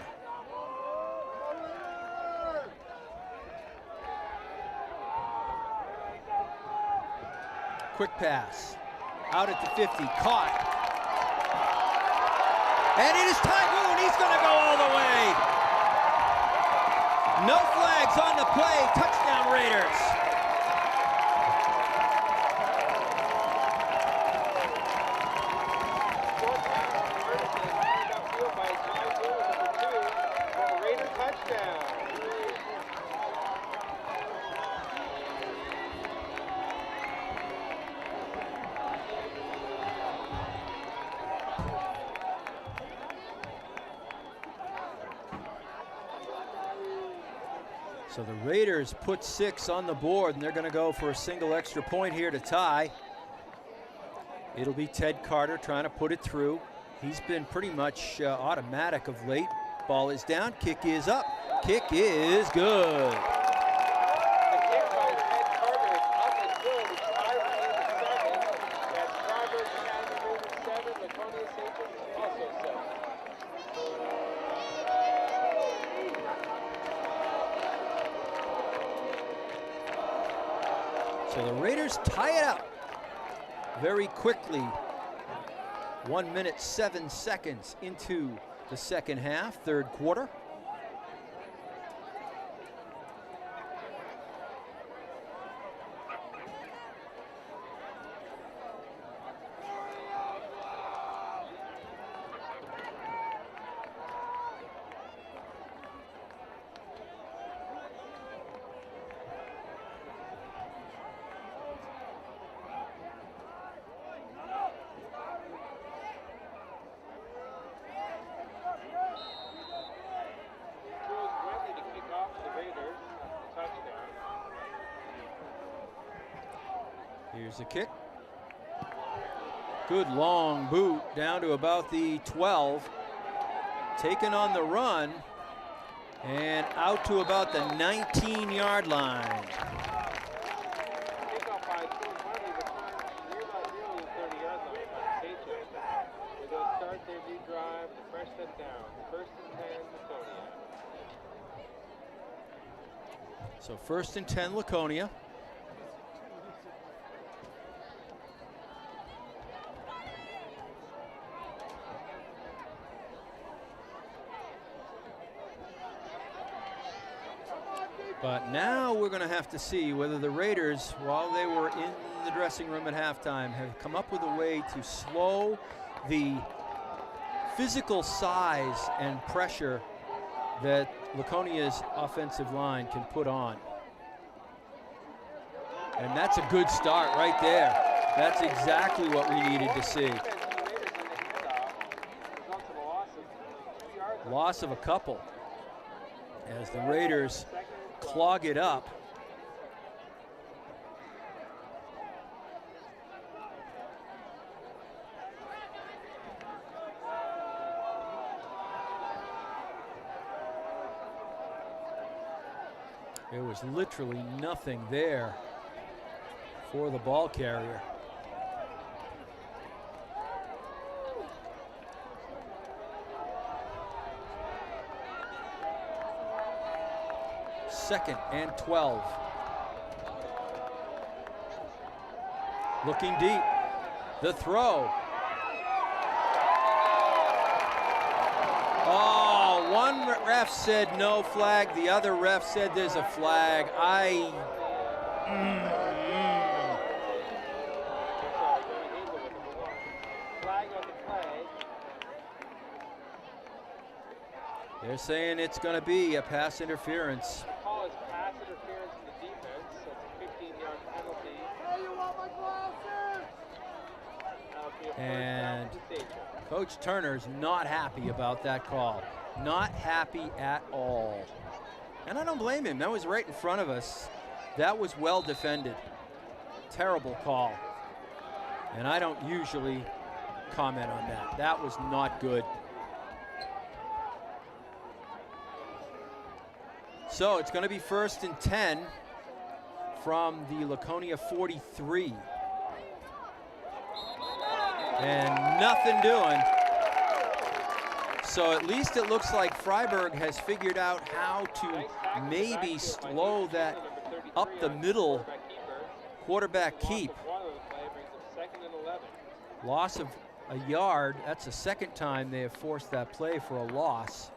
Quick pass. Out at the 50. Caught. And it is Tyboon. He's going to go all the way. No flags on the play. Touchdown Raiders. So the Raiders put 6 on the board, and they're going to go for a single extra point here to tie. It'll be Ted Carter trying to put it through. He's been pretty much automatic of late. Ball is down, kick is up. Kick is good. The kick by Ted Carter is up and good. It's 5-7. That's Fryeburg Academy 7, Laconia Safety also 7. So the Raiders tie it up very quickly. 1 minute, 7 seconds into the second half, third quarter. Here's the kick. Good long boot down to about the 12. Taken on the run and out to about the 19-yard line. Kickoff by Fryeburg, near about nearly the 30-yard line by Safety. Where they'll start their new drive with a fresh set down. 1st and 10, Laconia. So 1st and 10, Laconia. But now we're going to have to see whether the Raiders, while they were in the dressing room at halftime, have come up with a way to slow the physical size and pressure that Laconia's offensive line can put on. And that's a good start right there. That's exactly what we needed to see. Loss of a couple as the Raiders clog it up. There was literally nothing there for the ball carrier. Second and 12. Looking deep. The throw. Oh, one ref said no flag. The other ref said there's a flag. They're saying it's going to be a pass interference. The call is pass interference in the defense. So it's a 15-yard penalty. Hey, you want my glasses? That'll be a first And down for the station. Coach Turner's not happy about that call. Not happy at all. And I don't blame him. That was right in front of us. That was well defended. Terrible call. And I don't usually comment on that. That was not good. So it's going to be 1st and 10 from the Laconia 43. And nothing doing. So at least it looks like Fryeburg has figured out how to maybe slow that up the middle quarterback keep. Loss of a yard. That's the second time they have forced that play for a loss.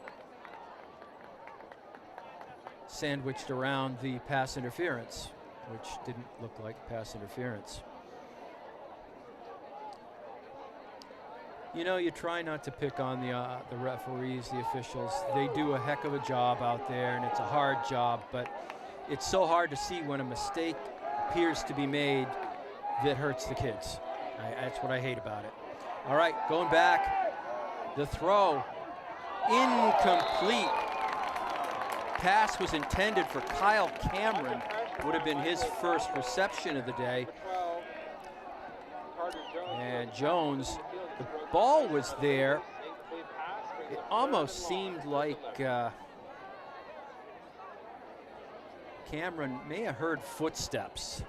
Sandwiched around the pass interference, which didn't look like pass interference. You know, you try not to pick on the referees, the officials. They do a heck of a job out there, and it's a hard job, but it's so hard to see when a mistake appears to be made that hurts the kids. That's what I hate about it. All right, going back, the throw, incomplete. Pass was intended for Kyle Cameron, would have been his first reception of the day. And Jones, the ball was there. It almost seemed like Cameron may have heard footsteps.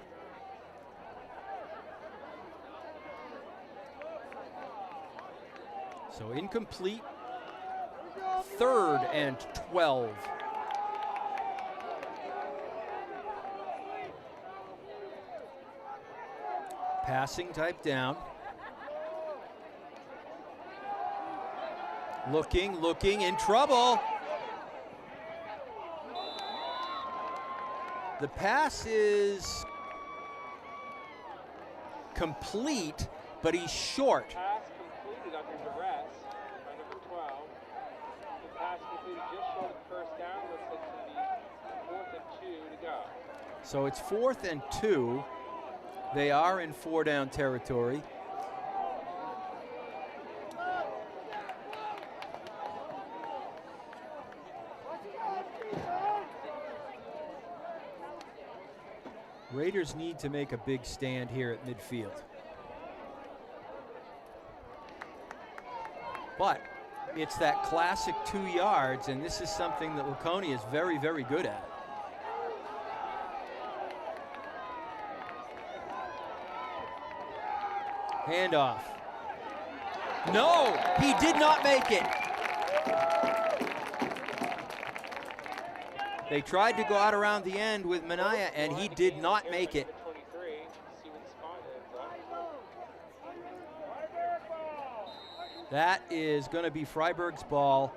So incomplete, 3rd and 12. Passing type down. Looking, in trouble. The pass is complete, but he's short. Pass completed under duress by number 12. The pass completed just short of the first down. Looks like it's going to be 4th and 2 to go. So it's 4th and 2. They are in 4-down territory. Raiders need to make a big stand here at midfield. But it's that classic 2 yards, and this is something that Laconia is very, very good at. Handoff. No, he did not make it. They tried to go out around the end with Minaya, and he did not make it. That is going to be Fryeburg's ball.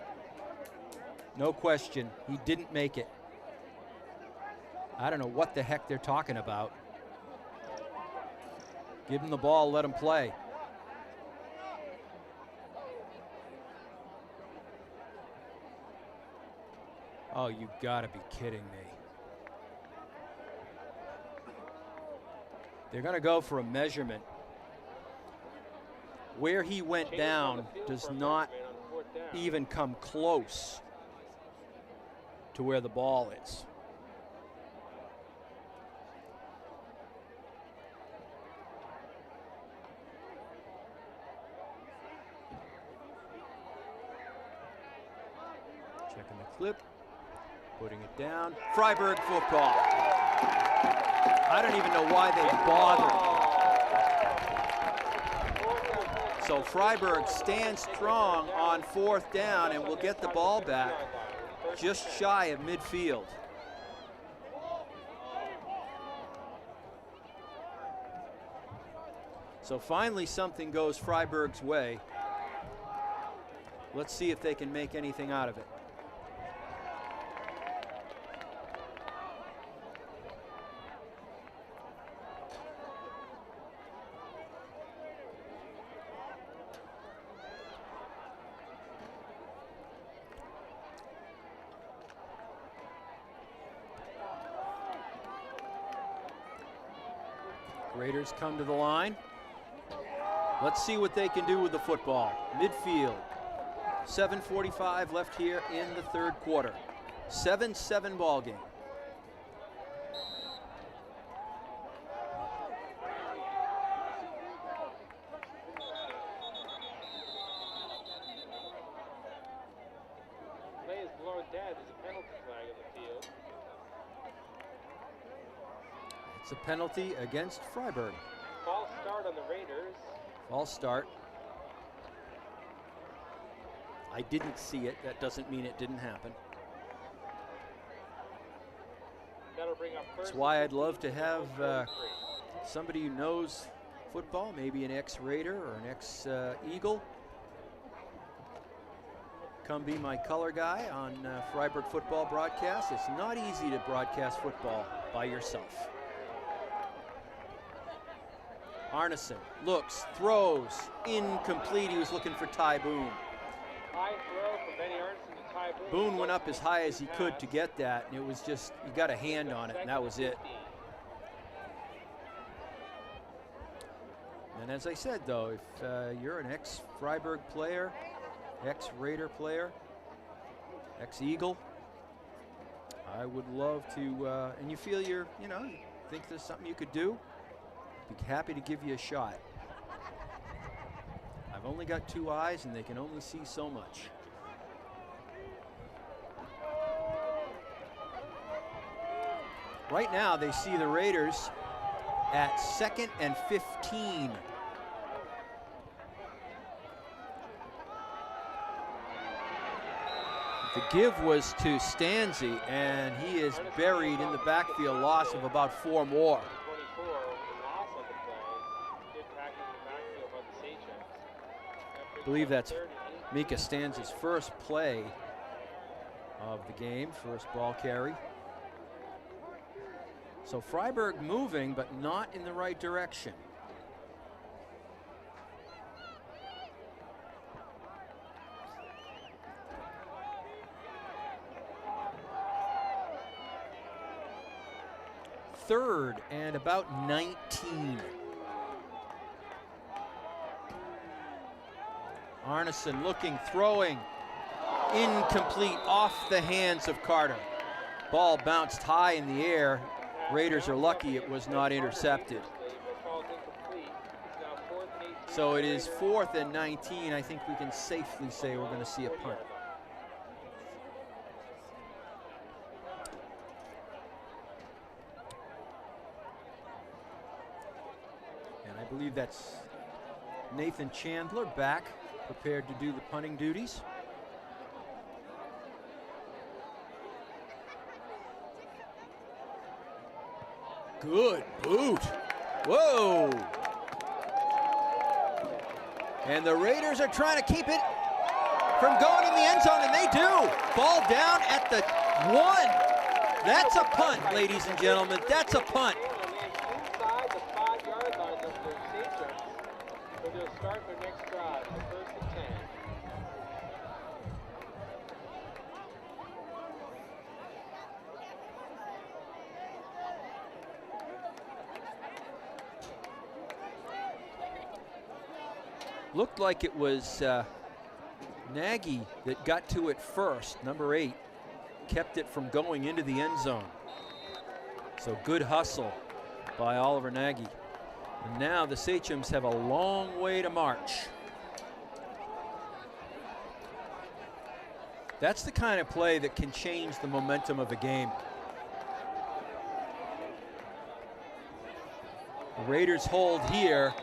No question. He didn't make it. I don't know what the heck they're talking about. Give them the ball, let them play. Oh, you gotta be kidding me. They're gonna go for a measurement. Where he went down does not even come close to where the ball is. Checking the clip, putting it down. Fryeburg football. I don't even know why they bothered. So Fryeburg stands strong on 4th down and will get the ball back just shy of midfield. So finally something goes Fryeburg's way. Let's see if they can make anything out of it. Raiders come to the line. Let's see what they can do with the football. Midfield. 7:45 left here in the 3rd quarter. 7-7 ball game. Play is blown dead. There's a penalty flag on the field. It's a penalty against Fryeburg. False start on the Raiders. False start. I didn't see it. That doesn't mean it didn't happen. That'll bring up first. That's why I'd love to have somebody who knows football, maybe an ex-Raider or an ex-Eagle, come be my color guy on Fryeburg football broadcast. It's not easy to broadcast football by yourself. Arneson looks, throws, incomplete. He was looking for Ty Boone. High throw from Benny Arneson to Ty Boone. Boone went up as high as he could to get that, and it was just, you got a hand on it, and that was it. And as I said, though, if you're an ex-Fryeburg player, ex-Raider player, ex-Eagle, I would love to, and you feel you think there's something you could do, be happy to give you a shot. I've only got 2 eyes and they can only see so much. Right now they see the Raiders at 2nd and 15. The give was to Stanzi, and he is buried in the backfield, loss of about 4 more. I believe that's Mika Stanzi's first play of the game, first ball carry. So Fryeburg moving, but not in the right direction. Third and about 19. Arneson looking, throwing, incomplete, off the hands of Carter. Ball bounced high in the air. Raiders are lucky it was not intercepted. So it is 4th and 19. I think we can safely say we're going to see a punt. And I believe that's Nathan Chandler back, prepared to do the punting duties. Good boot. Whoa. And the Raiders are trying to keep it from going in the end zone, and they do. Ball down at the 1. That's a punt, ladies and gentlemen. That's a punt. Inside the 5-yard line of the Sachems, but they'll start their next drive, the 1st and 10. Looked like it was Nagy that got to it first. Number 8 kept it from going into the end zone. So good hustle by Oliver Nagy. And now the Sachems have a long way to march. That's the kind of play that can change the momentum of a game. The Raiders hold here.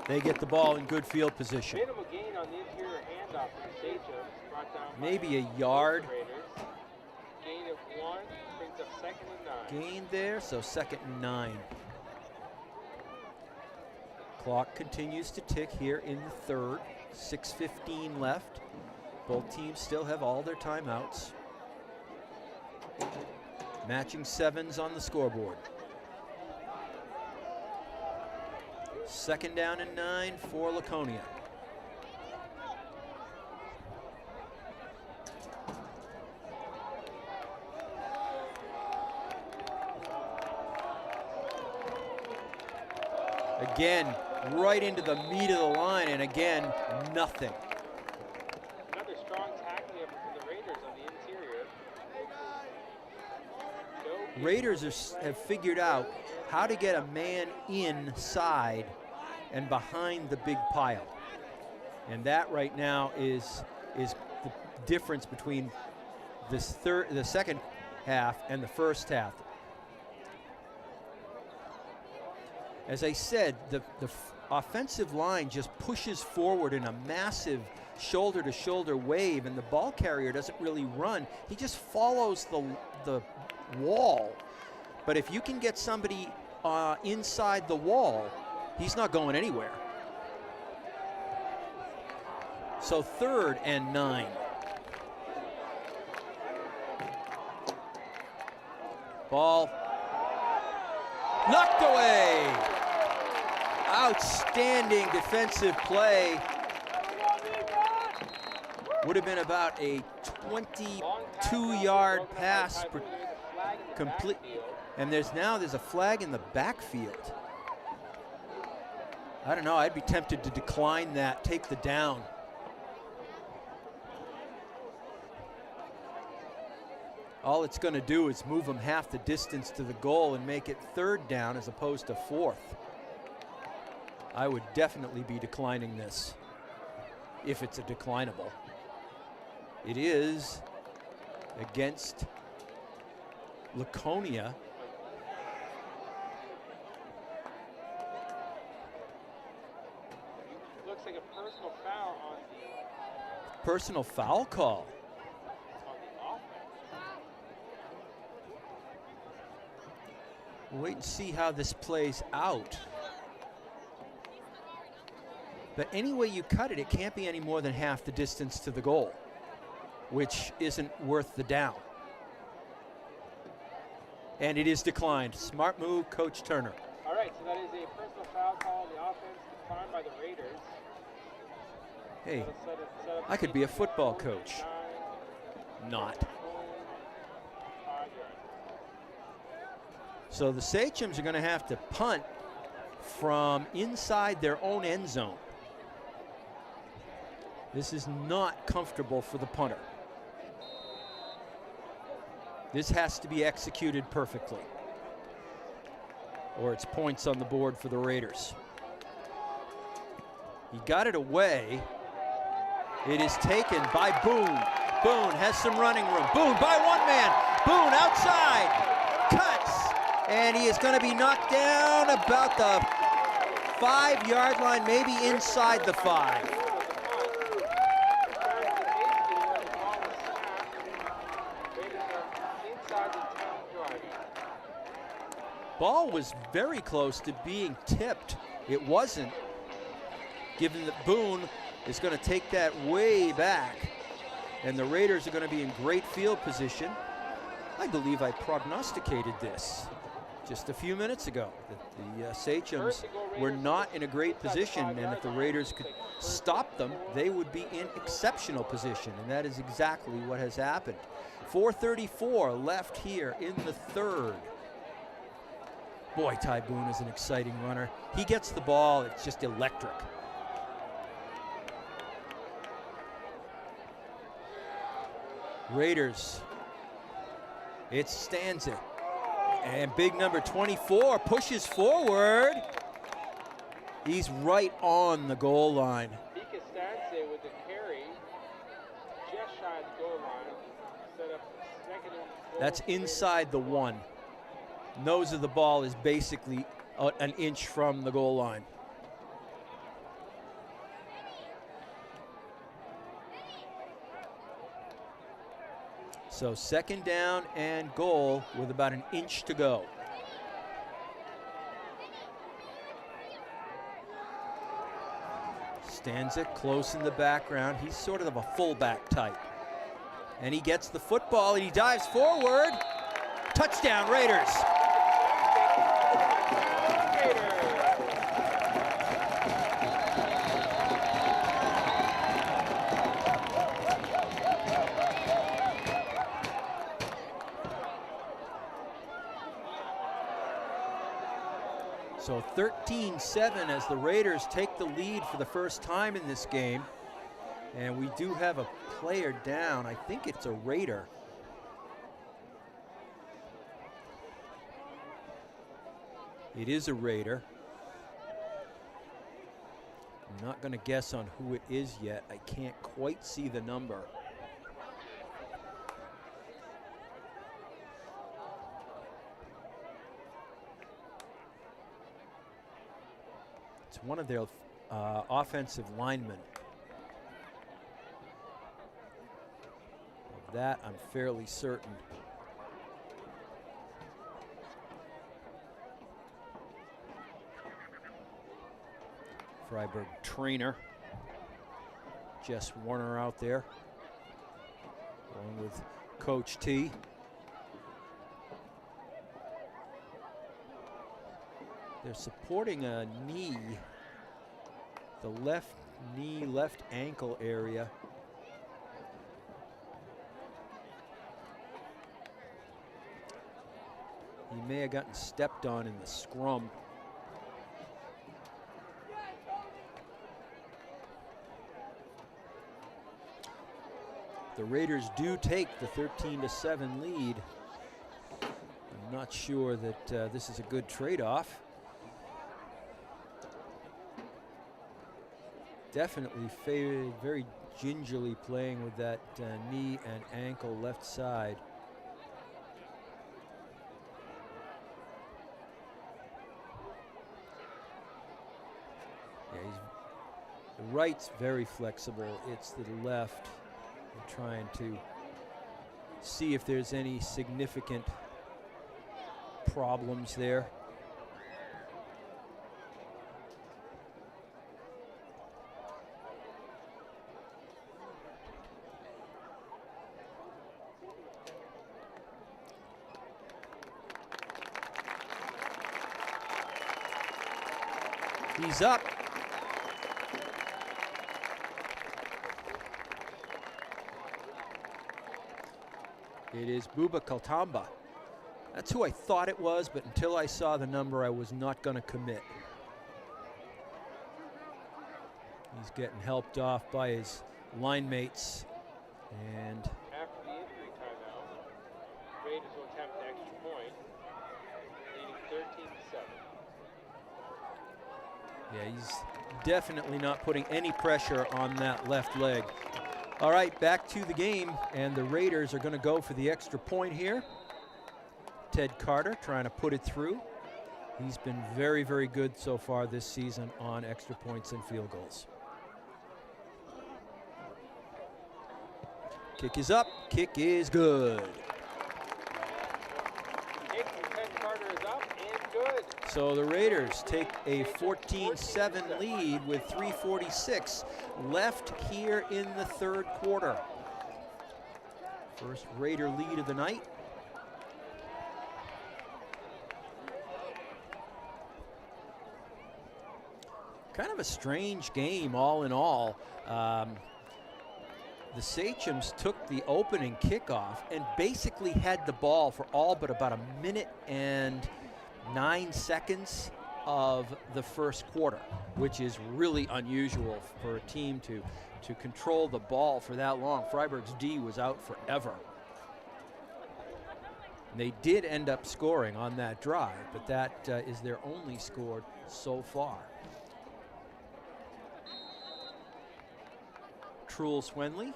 They get the ball in good field position. Minimal gain on the interior handoff for the Sachems, brought down Maybe a yard. Gain of 1, brings up 2nd and 9. Gain there, so 2nd and 9. Clock continues to tick here in the third. 6:15 left. Both teams still have all their timeouts. Matching 7s on the scoreboard. 2nd down and 9 for Laconia. Again, right into the meat of the line, and again, nothing. Another strong tackling effort from the Raiders on the interior. Raiders have figured out how to get a man inside and behind the big pile. And that right now is the difference between the second half and the first half. As I said, the offensive line just pushes forward in a massive shoulder-to-shoulder wave, and the ball carrier doesn't really run. He just follows the wall. But if you can get somebody inside the wall, he's not going anywhere. So 3rd and 9. Ball knocked away. Outstanding defensive play. Would have been about a 22-yard pass complete. And there's a flag in the backfield. I don't know, I'd be tempted to decline that, take the down. All it's going to do is move them half the distance to the goal and make it 3rd down as opposed to 4th. I would definitely be declining this, if it's a declinable. It is against Laconia. Looks like a personal foul on the Personal foul call. offense. We'll wait and see how this plays out. But any way you cut it, it can't be any more than half the distance to the goal, which isn't worth the down. And it is declined. Smart move, Coach Turner. All right, so that is a personal foul call on the offense, declined by the Raiders. Hey, That'll set up I could be a football coach. 9, Not. 5 yards. So the Sachems are going to have to punt from inside their own end zone. This is not comfortable for the punter. This has to be executed perfectly, or it's points on the board for the Raiders. He got it away. It is taken by Boone. Boone has some running room. Boone by one man. Boone outside. Cuts. And he is going to be knocked down about the 5-yard line, maybe inside the 5. Ball was very close to being tipped. It wasn't, given that Boone is going to take that way back. and the Raiders are going to be in great field position. I believe I prognosticated this just a few minutes ago, that the Sachems were not in a great position, and if the Raiders could stop them, they would be in exceptional position, and that is exactly what has happened. 4:34 left here in the third. Boy, Ty Boone is an exciting runner. He gets the ball, it's just electric. Raiders, it stands it. And big number 24 pushes forward. He's right on the goal line. Mika Stanse with the carry, just shy of the goal line. Set up second and goal. That's inside the 1. Nose of the ball is basically an inch from the goal line. So second down and goal with about an inch to go. Stands it close in the background. He's sort of a fullback type. And he gets the football and he dives forward. Touchdown, Raiders. So 13-7 as the Raiders take the lead for the first time in this game. And we do have a player down. I think it's a Raider. It is a Raider. I'm not going to guess on who it is yet. I can't quite see the number. It's one of their offensive linemen. Of that, I'm fairly certain. Fryeburg trainer, Jess Warner out there, along with Coach T. They're supporting a knee, the left knee, left ankle area. He may have gotten stepped on in the scrum. The Raiders do take the 13-7 lead. I'm not sure that this is a good trade-off. Definitely very gingerly playing with that knee and ankle left side. Yeah, the right's very flexible. It's the left. We're trying to see if there's any significant problems there. He's up. It is Buba Kaltamba. That's who I thought it was, but until I saw the number, I was not going to commit. He's getting helped off by his line mates. And after the injury timeout, Raiders will attempt the extra point, leading 13-7. yeah, he's definitely not putting any pressure on that left leg. All right, back to the game, and the Raiders are going to go for the extra point here. Ted Carter trying to put it through. He's been very, very good so far this season on extra points and field goals. Kick is up, kick is good. Kick from Ted Carter is up and good. So the Raiders take a 14-7 lead with 3:46 left here in the third quarter. First Raider lead of the night. Kind of a strange game all in all. The Sachems took the opening kickoff and basically had the ball for all but about 1 minute and 9 seconds of the first quarter, which is really unusual for a team to control the ball for that long. Fryeburg's D was out forever. And they did end up scoring on that drive, but that is their only score so far. Truls Swenley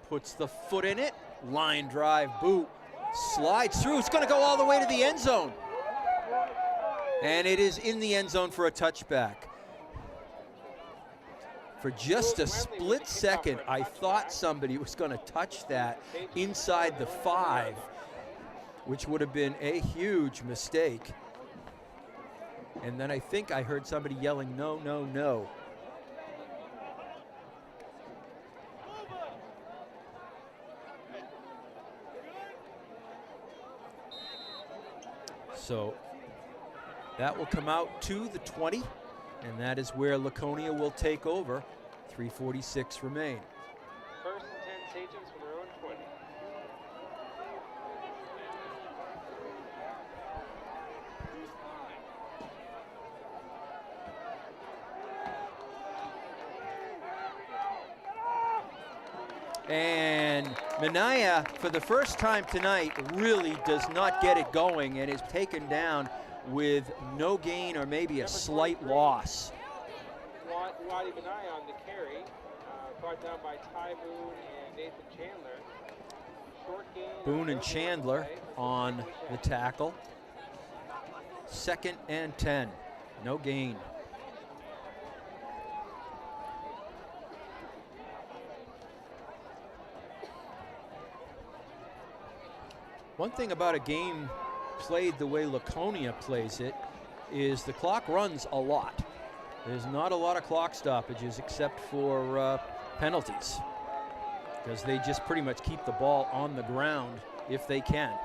puts the foot in it. Line drive boot. Slides through. It's going to go all the way to the end zone. And it is in the end zone for a touchback. For just a split second, I thought somebody was going to touch that inside the 5, which would have been a huge mistake. And then I think I heard somebody yelling, "No, no, no." So that will come out to the 20, and that is where Laconia will take over. 3:46 remain. First and 10 Sachems from their own 20. And Minaya, for the first time tonight, really does not get it going and is taken down with no gain or maybe a slight loss. Wadi Minaya on the carry, brought down by Ty Boone and Nathan Chandler. Short gain. Boone and Chandler on the tackle. 2nd and 10, no gain. One thing about a game played the way Laconia plays it is the clock runs a lot. There's not a lot of clock stoppages except for penalties, because they just pretty much keep the ball on the ground if they can.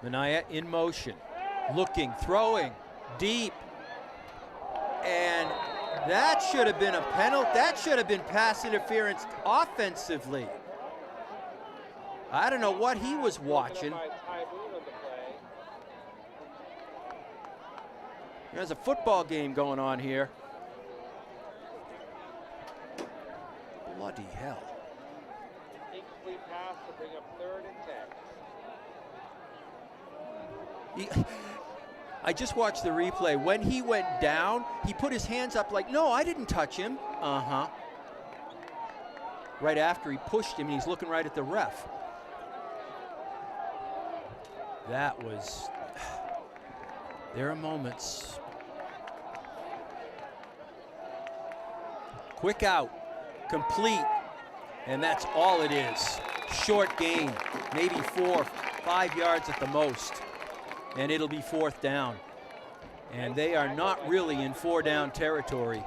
Minaya in motion, looking, throwing, deep. And that should have been a penalty. That should have been pass interference offensively. I don't know what he was watching. There's a football game going on here. Bloody hell. Incomplete pass to bring up 3rd and 10. I just watched the replay. When he went down, he put his hands up like, "No, I didn't touch him." Right after he pushed him, and he's looking right at the ref. That was, there are moments. Quick out, complete, and that's all it is. Short gain, maybe 4 or 5 yards at the most, and it'll be 4th down. And they are not really in 4-down territory.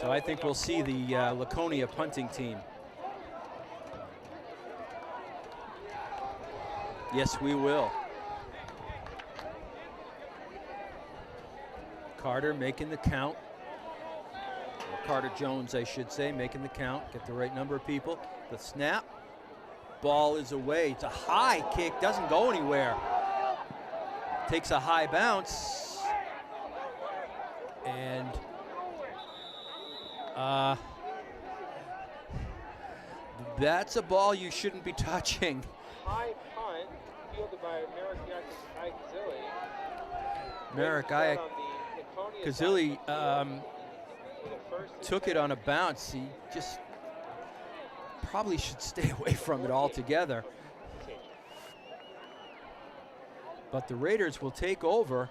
So I think we'll see the Laconia punting team. Yes, we will. Carter making the count. Or Carter Jones, I should say, making the count. Get the right number of people. The snap. Ball is away. It's a high kick. Doesn't go anywhere. Takes a high bounce. And that's a ball you shouldn't be touching. High punt fielded by Merrick Kazili took it on a bounce. He just probably should stay away from it altogether. But the Raiders will take over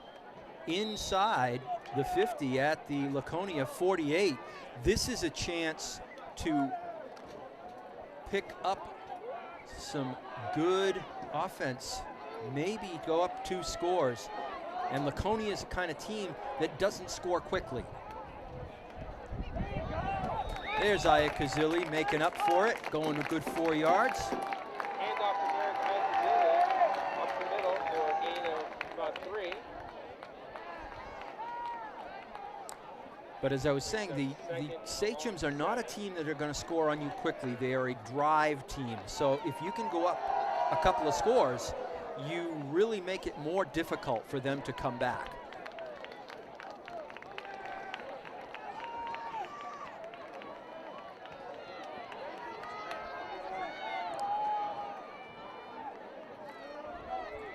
inside the 50 at the Laconia 48. This is a chance to pick up some good offense, maybe go up 2 scores. And Laconia is the kind of team that doesn't score quickly. There's Iacuzilli making up for it, going a good 4 yards. Hand off to Derek Iacuzilli, up the middle for a gain of about 3. But as I was saying, the Sachems are not a team that are going to score on you quickly. They are a drive team. So if you can go up a couple of scores, you really make it more difficult for them to come back.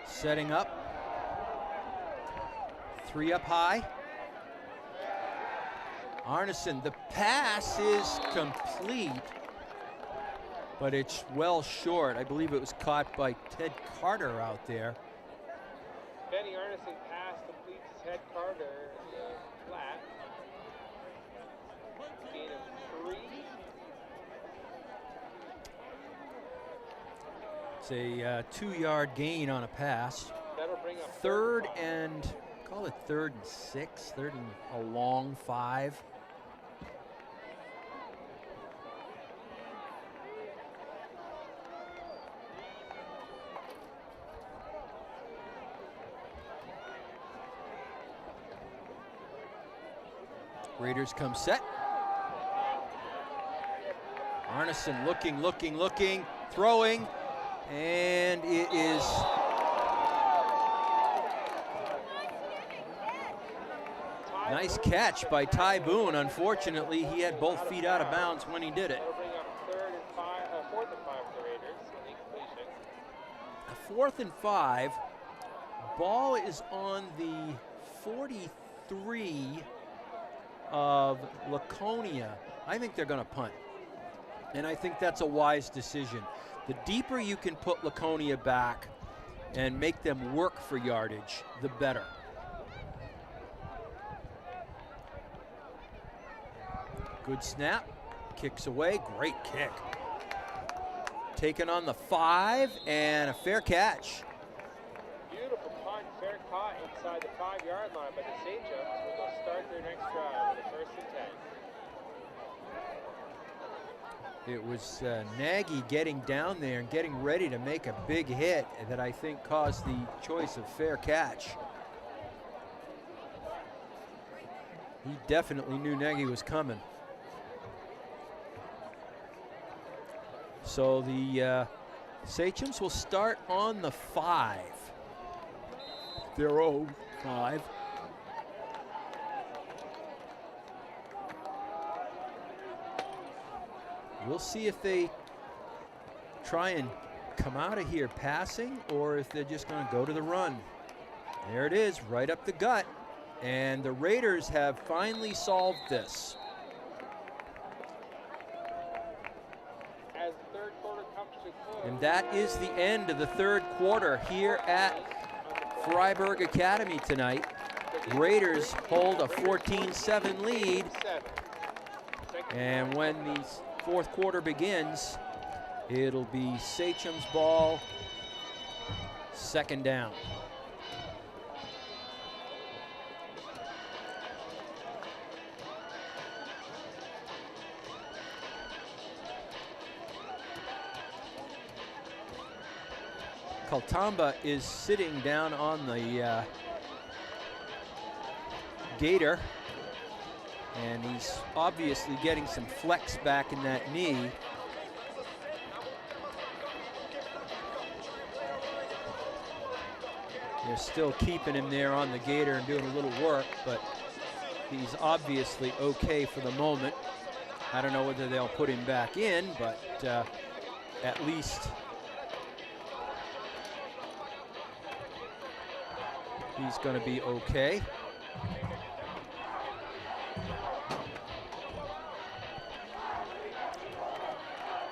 Setting up. 3 up high. Arneson, the pass is complete, but it's well short. I believe it was caught by Ted Carter out there. Benny Arneson pass completes Ted Carter in the flat. Gain of 3. It's a 2-yard gain on a pass. That'll bring up Third and, call it 3rd and 6, 3rd and a long 5. Raiders come set. Arneson looking, throwing, and it is nice catch by Ty Boone. Unfortunately, he had both feet out of bounds when he did it. That'll bring up 4th and 5 for the Raiders. Incompletion. A 4th and 5. Ball is on the 43 of Laconia. I think they're going to punt, and I think that's a wise decision. The deeper you can put Laconia back and make them work for yardage, the better. Good snap, kicks away, great kick. Taken on the 5 and a fair catch. Beautiful punt, fair caught inside the 5-yard line by the Sachems, who will start their next drive with a 1st and 10. It was Nagy getting down there and getting ready to make a big hit that I think caused the choice of fair catch. He definitely knew Nagy was coming. So the Sachems will start on the 5. They're 0-5. We'll see if they try and come out of here passing or if they're just going to go to the run. There it is, right up the gut. And the Raiders have finally solved this. As the 3rd quarter comes to close. And that is the end of the 3rd quarter here at Fryeburg Academy tonight. Raiders hold a 14-7 lead. And when the 4th quarter begins, it'll be Sachem's ball, 2nd down. Kaltamba is sitting down on the gator, and he's obviously getting some flex back in that knee. They're still keeping him there on the gator and doing a little work, but he's obviously okay for the moment. I don't know whether they'll put him back in, but at least he's going to be okay.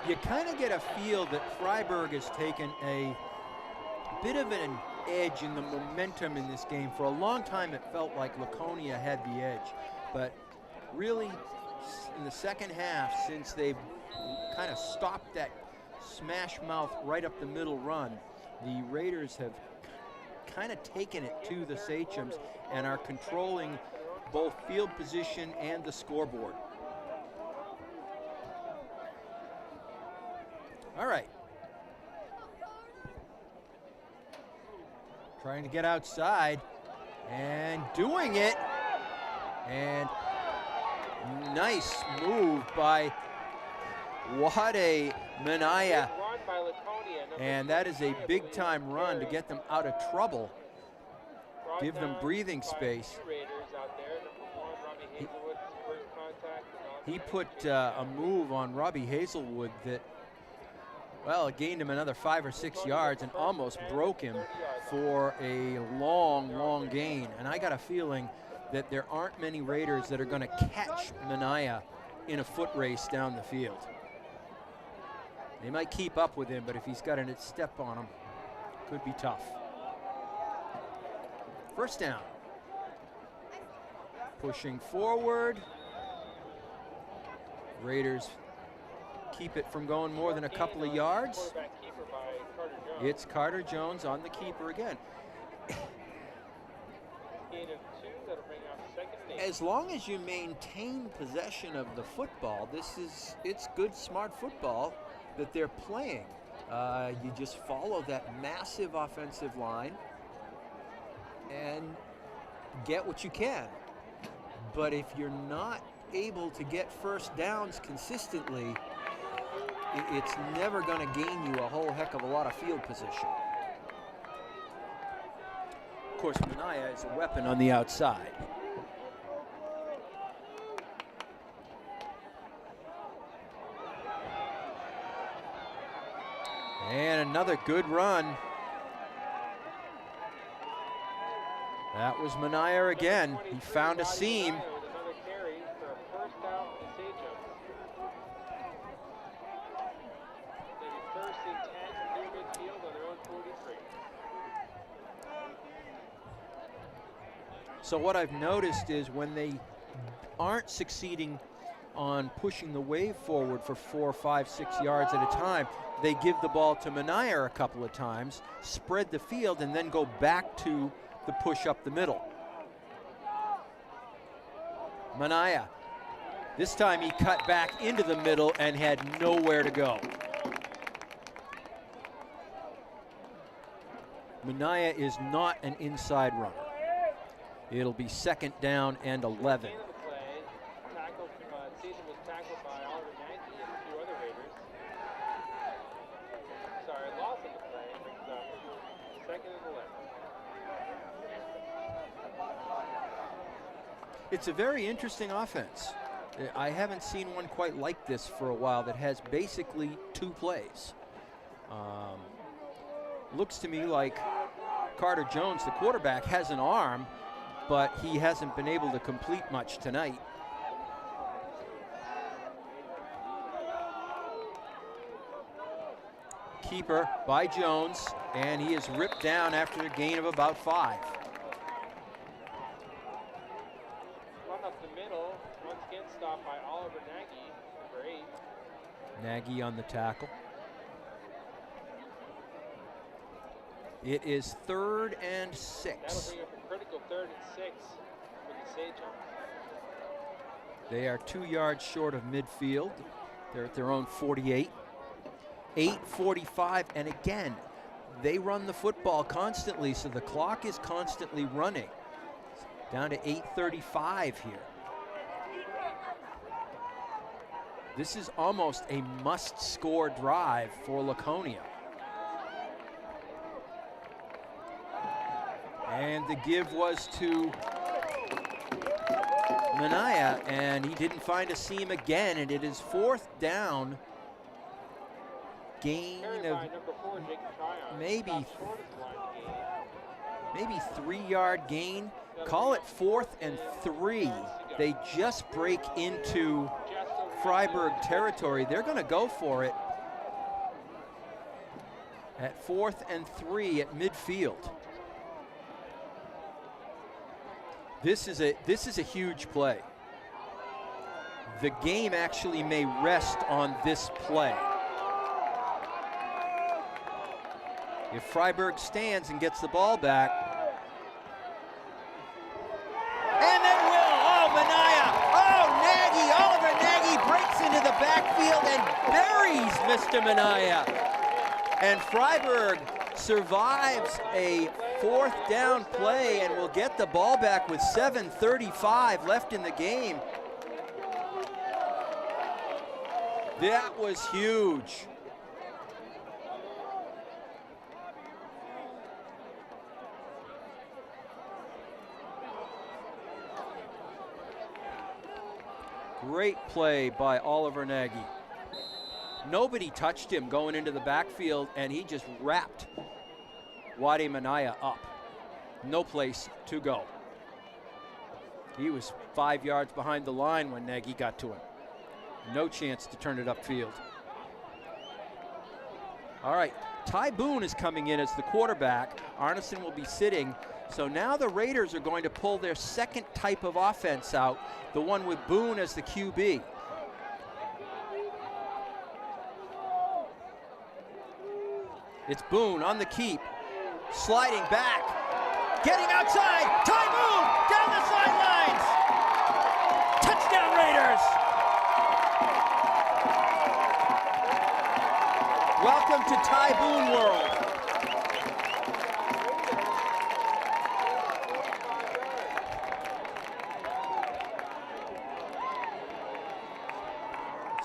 You kind of get a feel that Fryeburg has taken a bit of an edge in the momentum in this game. For a long time, it felt like Laconia had the edge, but really in the 2nd half, since they've kind of stopped that smash mouth right up the middle run, the Raiders have kind of taken it to the Sachems and are controlling both field position and the scoreboard. All right. Trying to get outside and doing it. And nice move by Wade Minaya. Run by Laconia, And that is a big time run to get them out of trouble. Give them breathing space. He put a move on Robbie Hazelwood that, well, it gained him another 5 or 6 yards and almost broke him for a long, long gain. And I got a feeling that there aren't many Raiders that are going to catch Minaya in a foot race down the field. They might keep up with him, but if he's got a step on him, could be tough. First down. Pushing forward. Raiders keep it from going more than a couple of yards. It's Carter Jones on the keeper again. As long as you maintain possession of the football, it's good, smart football that they're playing. You just follow that massive offensive line and get what you can. But if you're not able to get first downs consistently, it's never going to gain you a whole heck of a lot of field position. Of course, Minaya is a weapon on the outside. And another good run. That was Minaya again. He found a seam. So what I've noticed is when they aren't succeeding on pushing the wave forward for 4, 5, 6 yards at a time, they give the ball to Minaya a couple of times, spread the field, and then go back to the push up the middle. Minaya, this time he cut back into the middle and had nowhere to go. Minaya is not an inside runner. It'll be second down and 11. It's a very interesting offense. I haven't seen one quite like this for a while that has basically 2 plays. Looks to me like Carter Jones, the quarterback, has an arm, but he hasn't been able to complete much tonight. Keeper by Jones, and he is ripped down after a gain of about 5. Run up the middle, once again stopped by Oliver Nagy, number 8. Nagy on the tackle. It is 3rd and 6. That'll bring up a critical 3rd and 6 for the Sages. They are 2 yards short of midfield. They're at their own 48. 8:45, and again, they run the football constantly, so the clock is constantly running. Down to 8:35 here. This is almost a must-score drive for Laconia. And the give was to Minaya, and he didn't find a seam again, and it is 4th down. Gain of maybe 3-yard gain. Call it 4th and 3. They just break into Fryeburg territory. They're going to go for it at 4th and 3 at midfield. This is a huge play. The game actually may rest on this play. If Fryeburg stands and gets the ball back, and then Minaya, Oliver Nagy breaks into the backfield and buries to Minaya. And Fryeburg survives a 4th down play and will get the ball back with 7:35 left in the game. That was huge. Great play by Oliver Nagy. Nobody touched him going into the backfield, and he just wrapped Wade Minaya up. No place to go. He was 5 yards behind the line when Nagy got to him. No chance to turn it upfield. All right, Ty Boone is coming in as the quarterback. Arneson will be sitting. So now the Raiders are going to pull their second type of offense out, the one with Boone as the QB. It's Boone on the keep, sliding back, getting outside, Ty Boone down the sidelines. Touchdown Raiders. Welcome to Ty Boone world.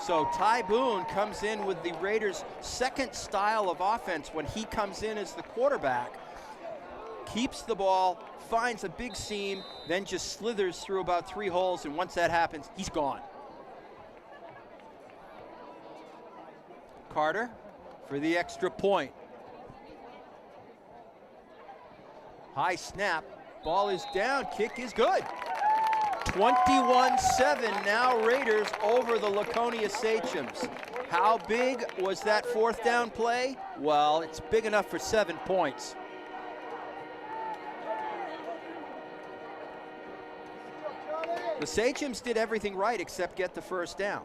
So Ty Boone comes in with the Raiders' second style of offense when he comes in as the quarterback. Keeps the ball, finds a big seam, then just slithers through about 3 holes, and once that happens, he's gone. Carter for the extra point. High snap, ball is down, kick is good. 21-7 now Raiders over the Laconia Sachems. How big was that 4th down play? Well, it's big enough for 7 points. The Sachems did everything right except get the 1st down.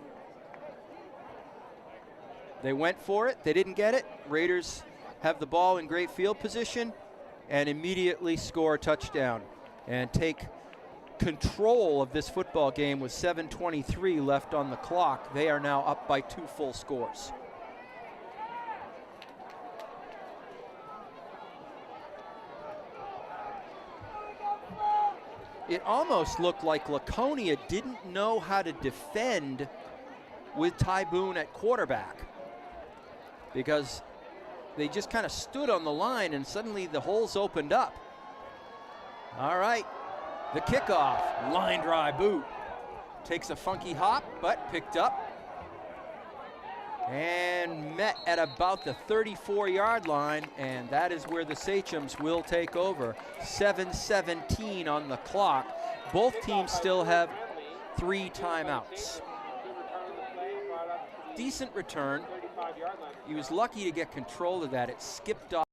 They went for it, they didn't get it. Raiders have the ball in great field position and immediately score a touchdown and take control of this football game with 7:23 left on the clock. They are now up by 2 full scores. It almost looked like Laconia didn't know how to defend with Ty Boone at quarterback, because they just kind of stood on the line and suddenly the holes opened up. All right. The kickoff, line drive boot. Takes a funky hop, but picked up. And met at about the 34-yard line, and that is where the Sachems will take over. 7:17 on the clock. Both teams still have 3 timeouts. Decent return. He was lucky to get control of that. It skipped off.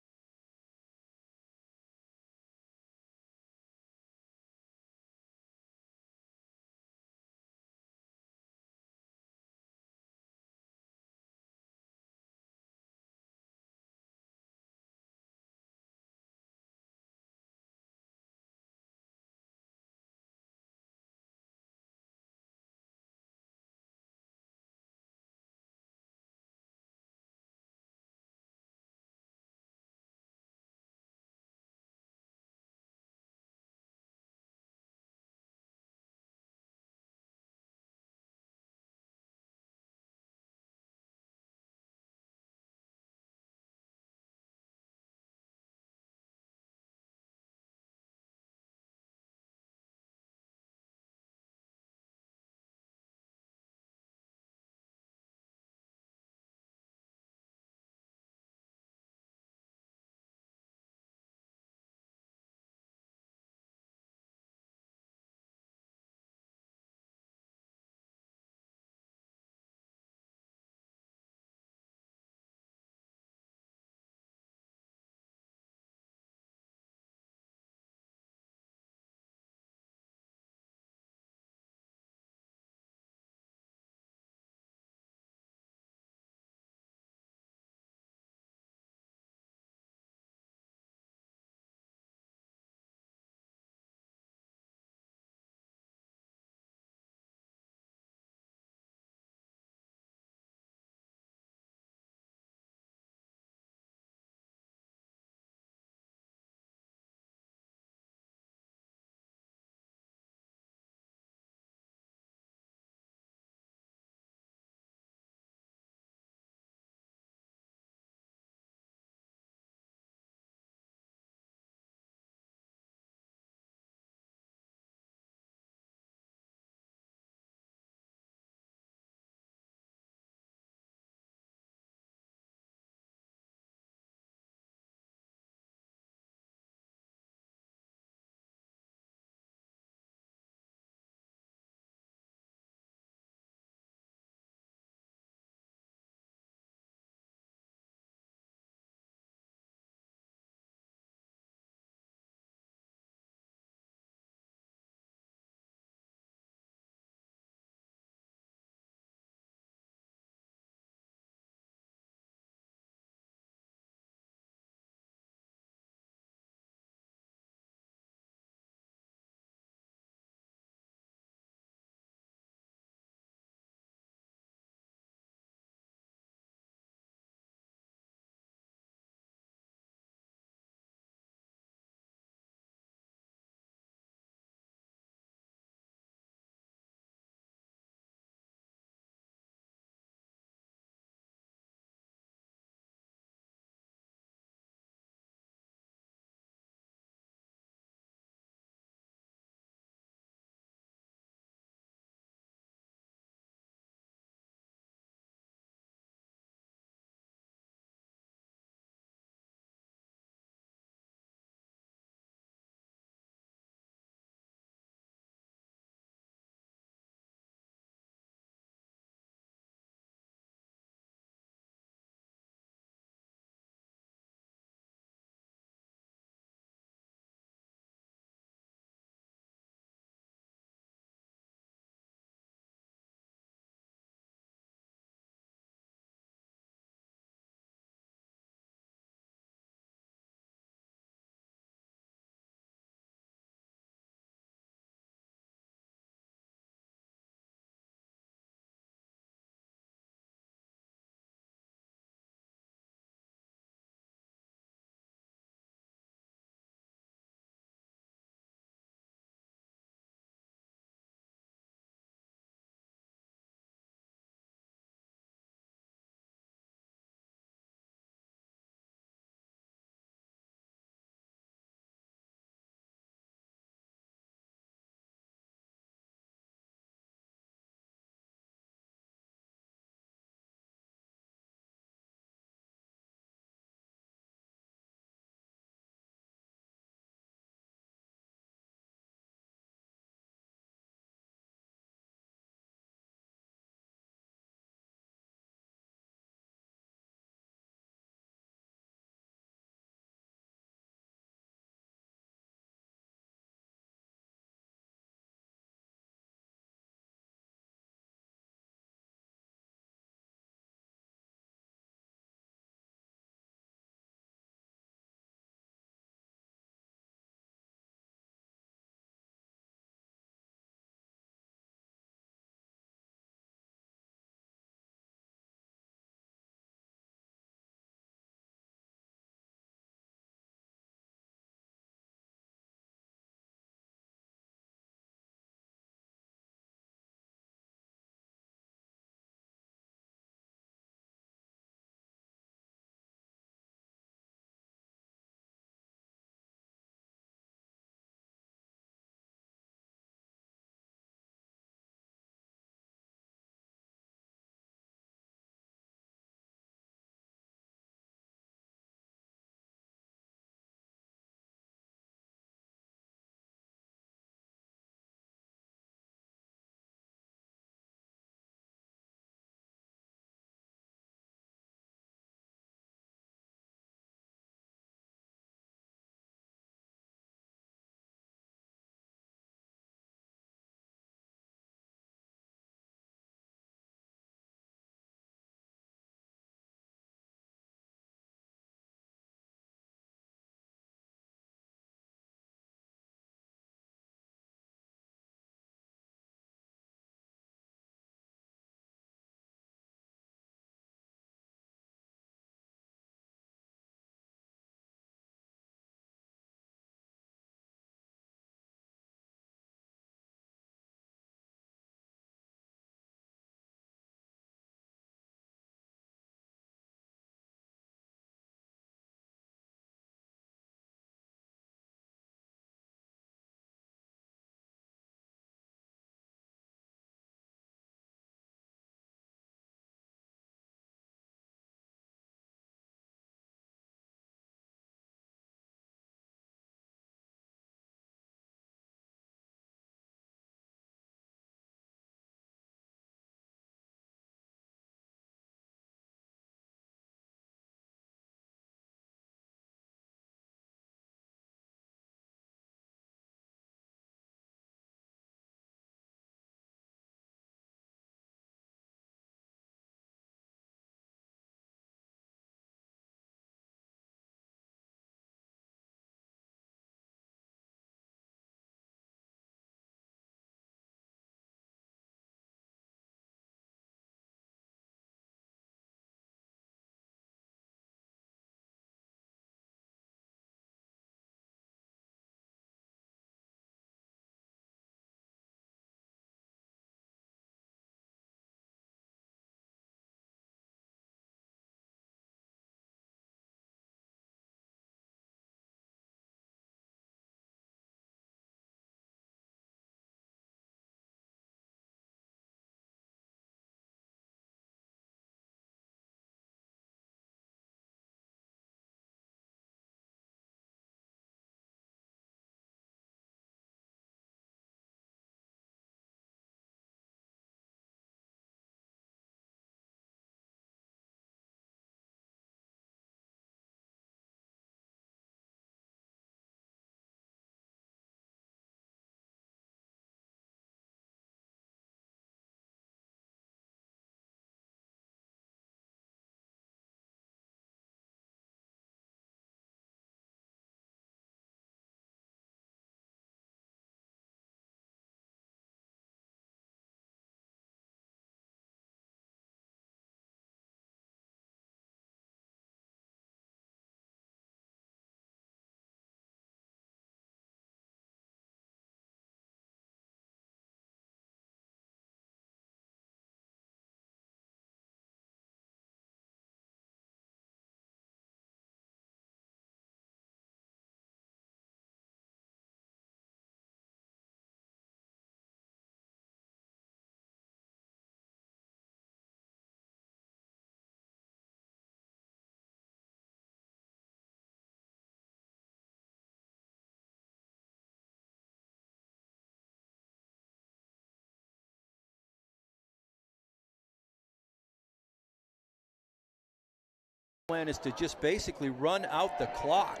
plan is to just basically run out the clock.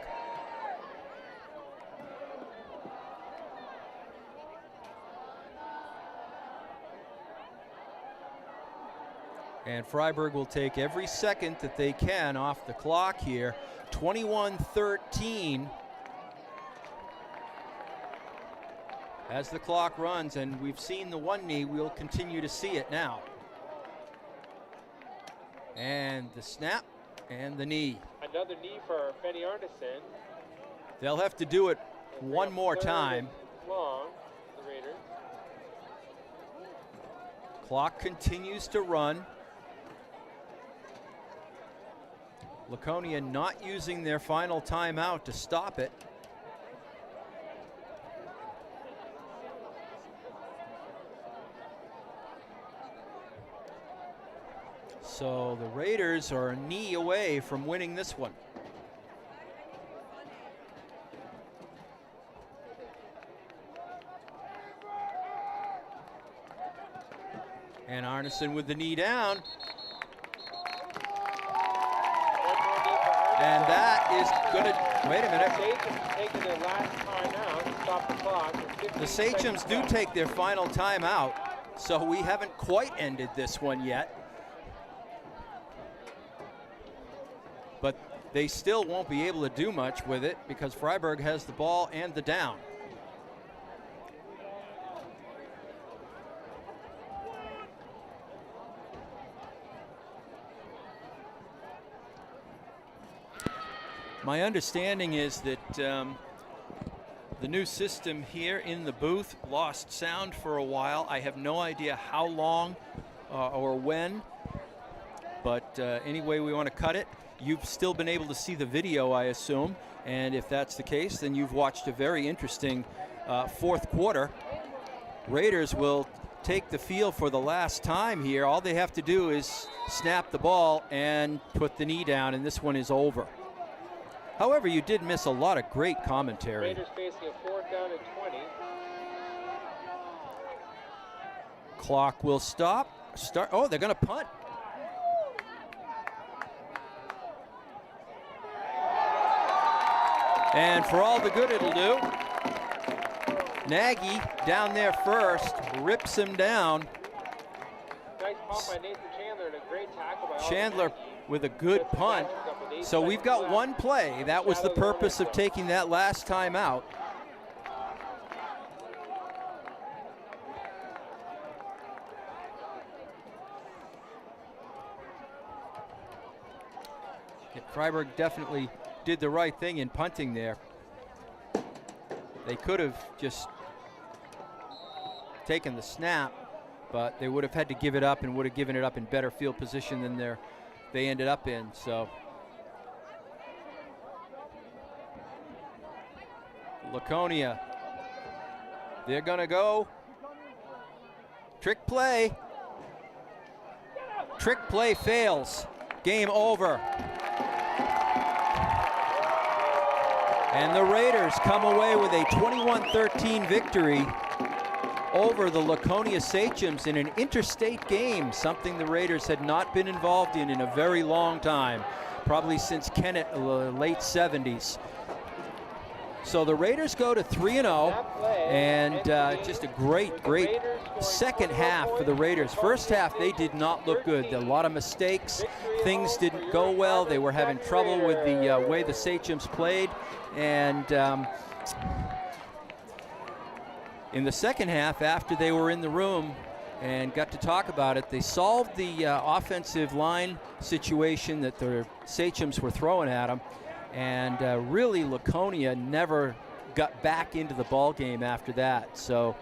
And Fryeburg will take every second that they can off the clock here. 21-13 as the clock runs, and we've seen the one knee. We'll continue to see it now. And the snap and the knee. Another knee for Benny Arneson. They'll have to do it one more time. Long, the Raiders. Clock continues to run. Laconia not using their final timeout to stop it. So the Raiders are a knee away from winning this one. And Arneson with the knee down. And that is going to, wait a minute. Sachems taking their last timeout to stop the clock. The Sachems do take their final timeout, so we haven't quite ended this one yet. But they still won't be able to do much with it because Fryeburg has the ball and the down. My understanding is that the new system here in the booth lost sound for a while. I have no idea how long or when, but anyway, we want to cut it. You've still been able to see the video, I assume, and if that's the case, then you've watched a very interesting fourth quarter. Raiders will take the field for the last time here. All they have to do is snap the ball and put the knee down, and this one is over. However, you did miss a lot of great commentary. Raiders facing a 4th down and 20. Clock will stop. Oh, they're going to punt. And for all the good it'll do, Nagy down there first, rips him down. Nice punt by Nathan Chandler and a great tackle by Chandler Nagy. with a good punt. So we've got one play. That was the purpose of taking that last time out. Fryeburg definitely did the right thing in punting there. They could have just taken the snap, but they would have had to give it up and would have given it up in better field position than they ended up in. So Laconia, they're gonna go trick play. Trick play fails. Game over. And the Raiders come away with a 21-13 victory over the Laconia Sachems in an interstate game, something the Raiders had not been involved in a very long time, probably since Kennett, late 70s. So the Raiders go to 3-0, and just a great second half for the Raiders. First half, they did not look good. There were a lot of mistakes. Things didn't go well. They were having trouble with the way the Sachems played. And in the second half, after they were in the room and got to talk about it, they solved the offensive line situation that the Sachems were throwing at them. And really, Laconia never got back into the ball game after that. So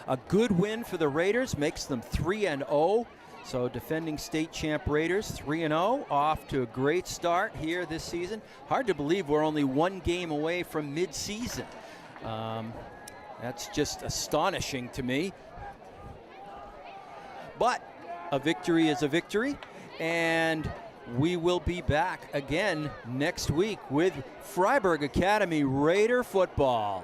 a good win for the Raiders makes them 3-0. So defending state champ Raiders 3-0, off to a great start here this season. Hard to believe we're only one game away from mid-season. That's just astonishing to me. But a victory is a victory, and we will be back again next week with Fryeburg Academy Raider football.